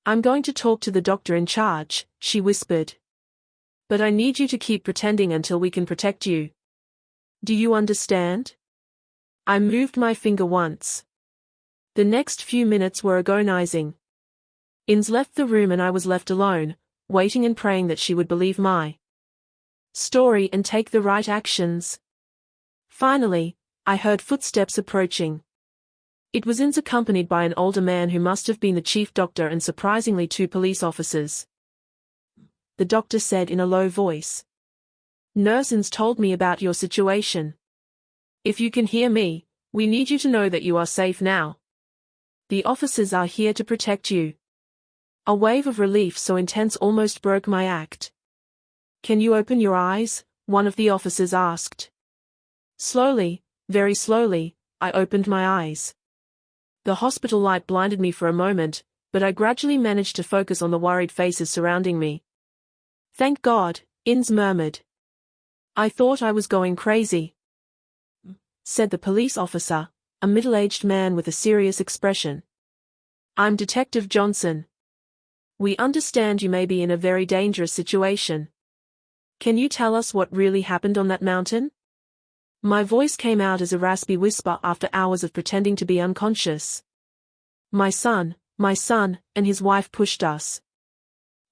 "I'm going to talk to the doctor in charge," she whispered. "But I need you to keep pretending until we can protect you. Do you understand?" I moved my finger once. The next few minutes were agonizing. Inns left the room and I was left alone, waiting and praying that she would believe my story and take the right actions. Finally, I heard footsteps approaching. It was Inns accompanied by an older man who must have been the chief doctor and surprisingly 2 police officers. The doctor said in a low voice, "Nurse Inns told me about your situation. If you can hear me, we need you to know that you are safe now. The officers are here to protect you." A wave of relief so intense almost broke my act. "Can you open your eyes?" one of the officers asked. Slowly, very slowly, I opened my eyes. The hospital light blinded me for a moment, but I gradually managed to focus on the worried faces surrounding me. "Thank God," Inns murmured. "I thought I was going crazy." said the police officer, a middle-aged man with a serious expression. "I'm Detective Johnson. We understand you may be in a very dangerous situation. Can you tell us what really happened on that mountain?" My voice came out as a raspy whisper after hours of pretending to be unconscious. My son, and his wife pushed us.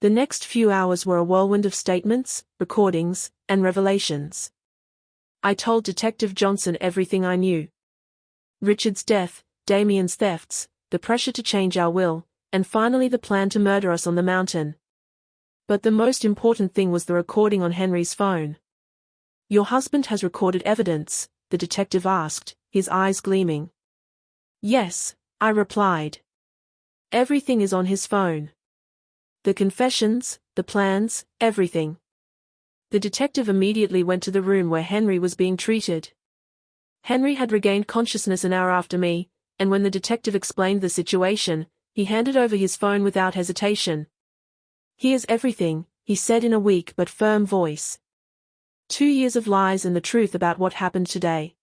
The next few hours were a whirlwind of statements, recordings, and revelations. I told Detective Johnson everything I knew. Richard's death, Damien's thefts, the pressure to change our will, and finally the plan to murder us on the mountain. But the most important thing was the recording on Henry's phone. "Your husband has recorded evidence?" the detective asked, his eyes gleaming. "Yes," I replied. "Everything is on his phone. The confessions, the plans, everything." The detective immediately went to the room where Henry was being treated. Henry had regained consciousness an hour after me, and when the detective explained the situation, he handed over his phone without hesitation. "Here's everything," he said in a weak but firm voice. 2 years of lies and the truth about what happened today.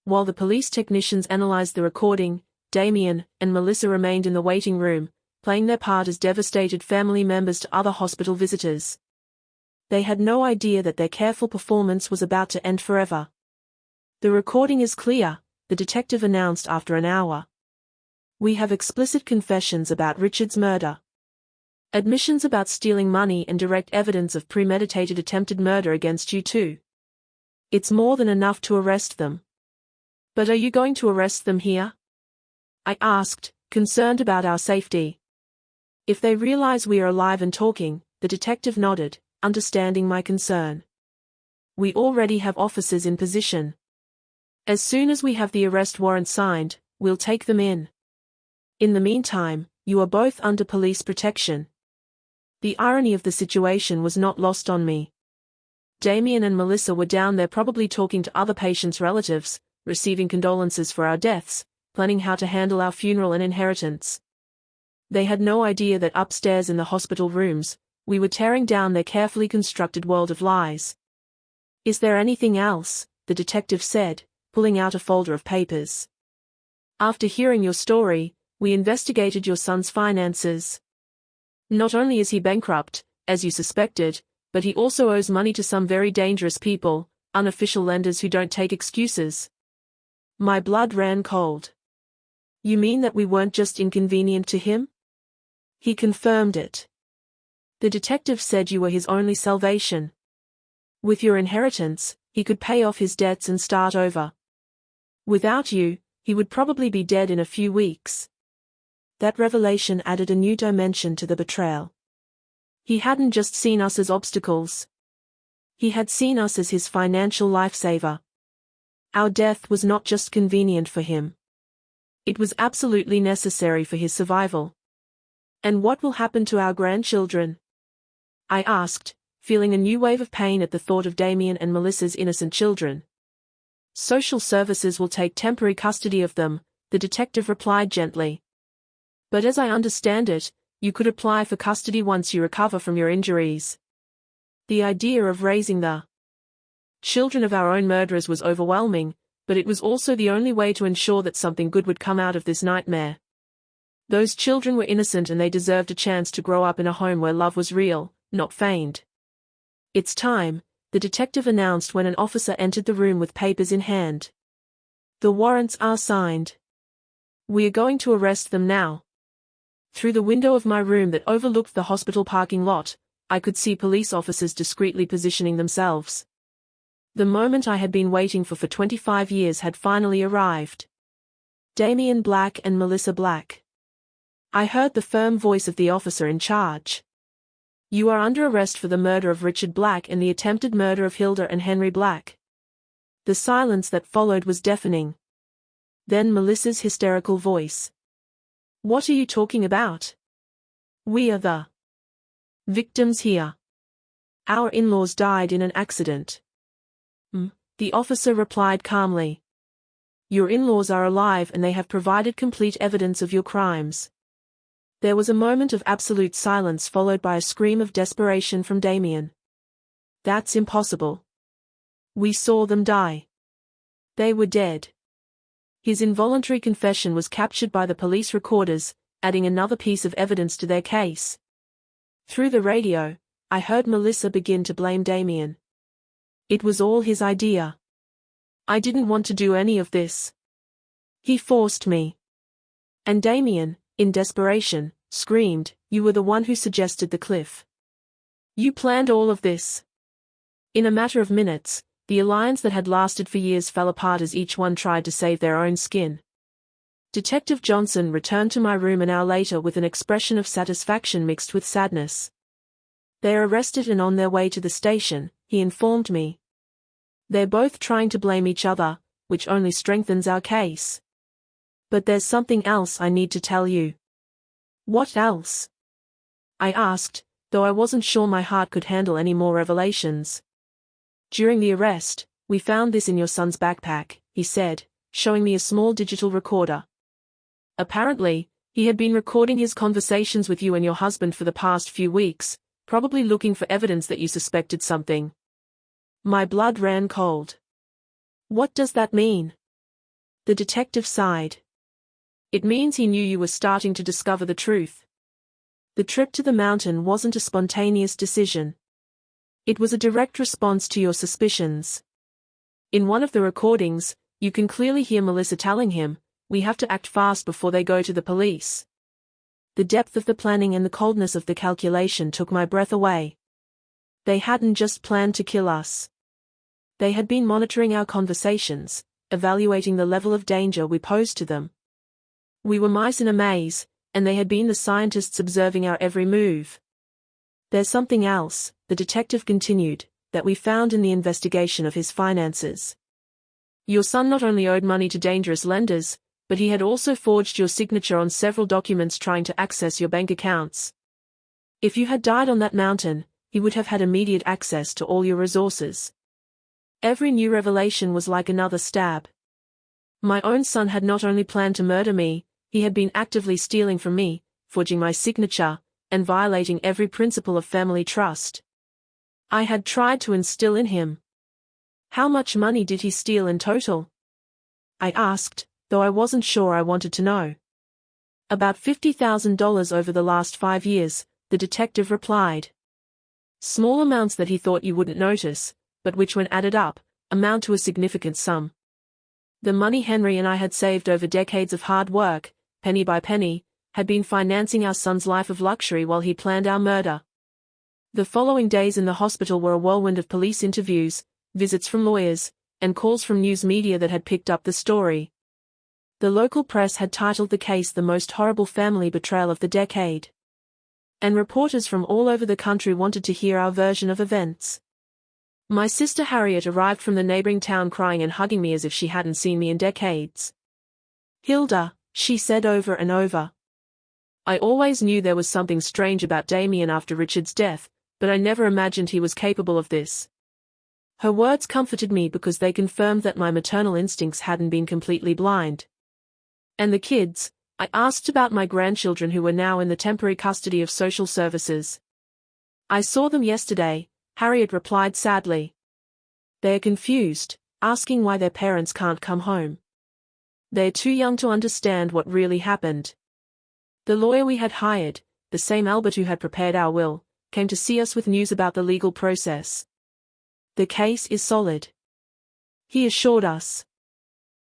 While the police technicians analyzed the recording, Damien and Melissa remained in the waiting room, playing their part as devastated family members to other hospital visitors. They had no idea that their careful performance was about to end forever. "The recording is clear," the detective announced after an hour. "We have explicit confessions about Richard's murder. Admissions about stealing money and direct evidence of premeditated attempted murder against you too. It's more than enough to arrest them." "But are you going to arrest them here?" I asked, concerned about our safety. "If they realize we are alive and talking," the detective nodded, understanding my concern. "We already have officers in position. As soon as we have the arrest warrant signed, we'll take them in. In the meantime, you are both under police protection." The irony of the situation was not lost on me. Damien and Melissa were down there probably talking to other patients' relatives, receiving condolences for our deaths, planning how to handle our funeral and inheritance. They had no idea that upstairs in the hospital rooms, we were tearing down their carefully constructed world of lies. "Is there anything else?" the detective said, pulling out a folder of papers. "After hearing your story, we investigated your son's finances. Not only is he bankrupt, as you suspected, but he also owes money to some very dangerous people, unofficial lenders who don't take excuses." My blood ran cold. "You mean that we weren't just inconvenient to him?" He confirmed it. "The detective said you were his only salvation. With your inheritance, he could pay off his debts and start over. Without you, he would probably be dead in a few weeks." That revelation added a new dimension to the betrayal. He hadn't just seen us as obstacles. He had seen us as his financial lifesaver. Our death was not just convenient for him. It was absolutely necessary for his survival. "And what will happen to our grandchildren?" I asked, feeling a new wave of pain at the thought of Damien and Melissa's innocent children. "Social services will take temporary custody of them," the detective replied gently. "But as I understand it, you could apply for custody once you recover from your injuries." The idea of raising the children of our own murderers was overwhelming, but it was also the only way to ensure that something good would come out of this nightmare. Those children were innocent and they deserved a chance to grow up in a home where love was real, not feigned. "It's time," the detective announced when an officer entered the room with papers in hand. "The warrants are signed. We are going to arrest them now." Through the window of my room that overlooked the hospital parking lot, I could see police officers discreetly positioning themselves. The moment I had been waiting for 25 years had finally arrived. Damien Black and Melissa Black. I heard the firm voice of the officer in charge. "You are under arrest for the murder of Richard Black and the attempted murder of Hilda and Henry Black." The silence that followed was deafening. Then Melissa's hysterical voice. "What are you talking about? We are the victims here. Our in-laws died in an accident." The officer replied calmly. "Your in-laws are alive and they have provided complete evidence of your crimes." There was a moment of absolute silence followed by a scream of desperation from Damien. "That's impossible. We saw them die." They were dead. His involuntary confession was captured by the police recorders, adding another piece of evidence to their case. Through the radio, I heard Melissa begin to blame Damien. It was all his idea. I didn't want to do any of this. He forced me. And Damien, in desperation, screamed, "You were the one who suggested the cliff. You planned all of this." In a matter of minutes, the alliance that had lasted for years fell apart as each one tried to save their own skin. Detective Johnson returned to my room an hour later with an expression of satisfaction mixed with sadness. "They're arrested and on their way to the station," he informed me. "They're both trying to blame each other, which only strengthens our case. But there's something else I need to tell you." "What else?" I asked, though I wasn't sure my heart could handle any more revelations. "During the arrest, we found this in your son's backpack," he said, showing me a small digital recorder. "Apparently, he had been recording his conversations with you and your husband for the past few weeks, probably looking for evidence that you suspected something." My blood ran cold. "What does that mean?" The detective sighed. "It means he knew you were starting to discover the truth. The trip to the mountain wasn't a spontaneous decision. It was a direct response to your suspicions. In one of the recordings, you can clearly hear Melissa telling him, 'We have to act fast before they go to the police.' The depth of the planning and the coldness of the calculation took my breath away. They hadn't just planned to kill us. They had been monitoring our conversations, evaluating the level of danger we posed to them. We were mice in a maze, and they had been the scientists observing our every move. There's something else," the detective continued, "that we found in the investigation of his finances. Your son not only owed money to dangerous lenders, but he had also forged your signature on several documents trying to access your bank accounts. If you had died on that mountain, he would have had immediate access to all your resources." Every new revelation was like another stab. My own son had not only planned to murder me, he had been actively stealing from me, forging my signature, and violating every principle of family trust. I had tried to instill in him. "How much money did he steal in total?" I asked, though I wasn't sure I wanted to know. "About $50,000 over the last 5 years, the detective replied. "Small amounts that he thought you wouldn't notice, but which when added up, amount to a significant sum. The money Henry and I had saved over decades of hard work, penny by penny, had been financing our son's life of luxury while he planned our murder." The following days in the hospital were a whirlwind of police interviews, visits from lawyers, and calls from news media that had picked up the story. The local press had titled the case the most horrible family betrayal of the decade. And reporters from all over the country wanted to hear our version of events. My sister Harriet arrived from the neighboring town crying and hugging me as if she hadn't seen me in decades. "Hilda," she said over and over. "I always knew there was something strange about Damien after Richard's death, but I never imagined he was capable of this." Her words comforted me because they confirmed that my maternal instincts hadn't been completely blind. "And the kids?" I asked about my grandchildren who were now in the temporary custody of social services. "I saw them yesterday," Harriet replied sadly. "They are confused, asking why their parents can't come home. They're too young to understand what really happened." The lawyer we had hired, the same Albert who had prepared our will, came to see us with news about the legal process. "The case is solid," he assured us.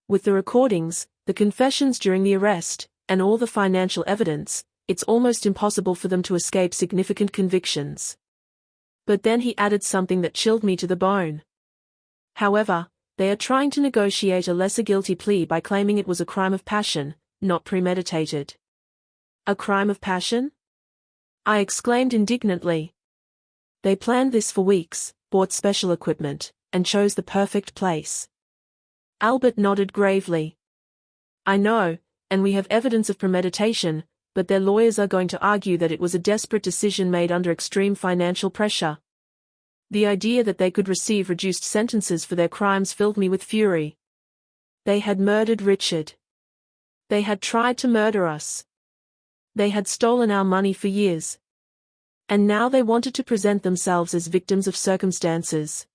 "With the recordings, the confessions during the arrest, and all the financial evidence, it's almost impossible for them to escape significant convictions." But then he added something that chilled me to the bone. "However, they are trying to negotiate a lesser guilty plea by claiming it was a crime of passion, not premeditated." "A crime of passion?" I exclaimed indignantly. "They planned this for weeks, bought special equipment, and chose the perfect place." Albert nodded gravely. "I know, and we have evidence of premeditation, but their lawyers are going to argue that it was a desperate decision made under extreme financial pressure." The idea that they could receive reduced sentences for their crimes filled me with fury. They had murdered Richard. They had tried to murder us. They had stolen our money for years. And now they wanted to present themselves as victims of circumstances.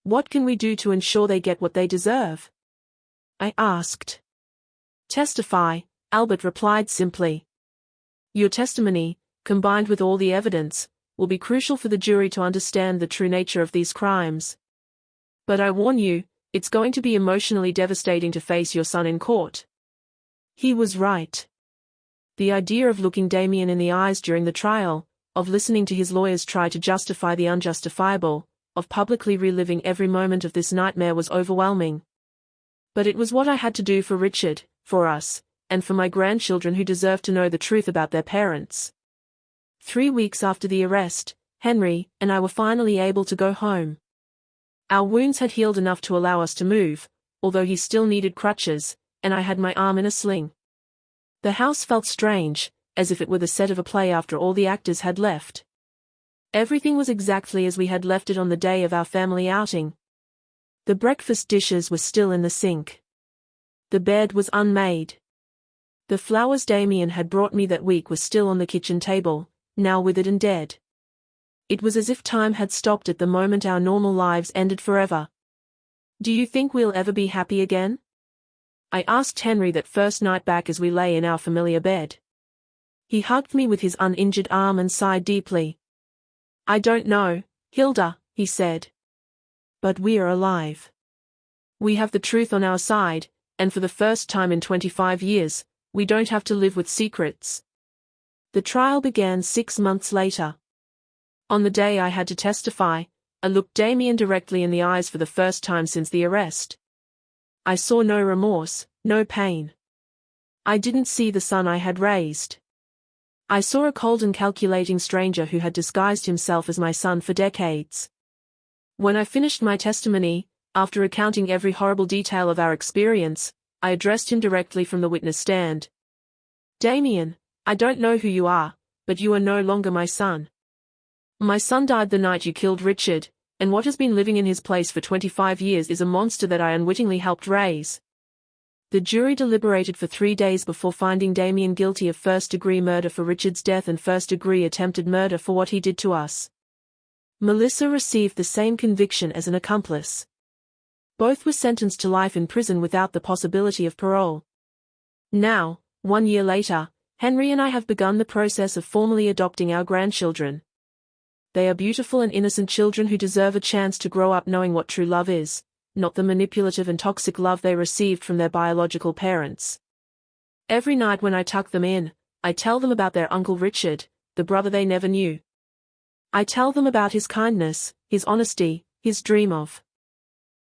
What can we do to ensure they get what they deserve? I asked. Testify, Albert replied simply. Your testimony, combined with all the evidence, will be crucial for the jury to understand the true nature of these crimes. But I warn you, it's going to be emotionally devastating to face your son in court. He was right. The idea of looking Damien in the eyes during the trial, of listening to his lawyers try to justify the unjustifiable, of publicly reliving every moment of this nightmare was overwhelming. But it was what I had to do for Richard, for us, and for my grandchildren who deserved to know the truth about their parents. 3 weeks after the arrest, Henry and I were finally able to go home. Our wounds had healed enough to allow us to move, although he still needed crutches, and I had my arm in a sling. The house felt strange, as if it were the set of a play after all the actors had left. Everything was exactly as we had left it on the day of our family outing. The breakfast dishes were still in the sink. The bed was unmade. The flowers Damien had brought me that week were still on the kitchen table, now withered and dead. It was as if time had stopped at the moment our normal lives ended forever. Do you think we'll ever be happy again? I asked Henry that first night back as we lay in our familiar bed. He hugged me with his uninjured arm and sighed deeply. I don't know, Hilda, he said. But we're alive. We have the truth on our side, and for the first time in 25 years, we don't have to live with secrets. The trial began 6 months later. On the day I had to testify, I looked Damien directly in the eyes for the first time since the arrest. I saw no remorse, no pain. I didn't see the son I had raised. I saw a cold and calculating stranger who had disguised himself as my son for decades. When I finished my testimony, after recounting every horrible detail of our experience, I addressed him directly from the witness stand. Damien, I don't know who you are, but you are no longer my son. My son died the night you killed Richard, and what has been living in his place for 25 years is a monster that I unwittingly helped raise. The jury deliberated for 3 days before finding Damien guilty of first-degree murder for Richard's death and first-degree attempted murder for what he did to us. Melissa received the same conviction as an accomplice. Both were sentenced to life in prison without the possibility of parole. Now, 1 year later, Henry and I have begun the process of formally adopting our grandchildren. They are beautiful and innocent children who deserve a chance to grow up knowing what true love is, not the manipulative and toxic love they received from their biological parents. Every night when I tuck them in, I tell them about their Uncle Richard, the brother they never knew. I tell them about his kindness, his honesty, his dream of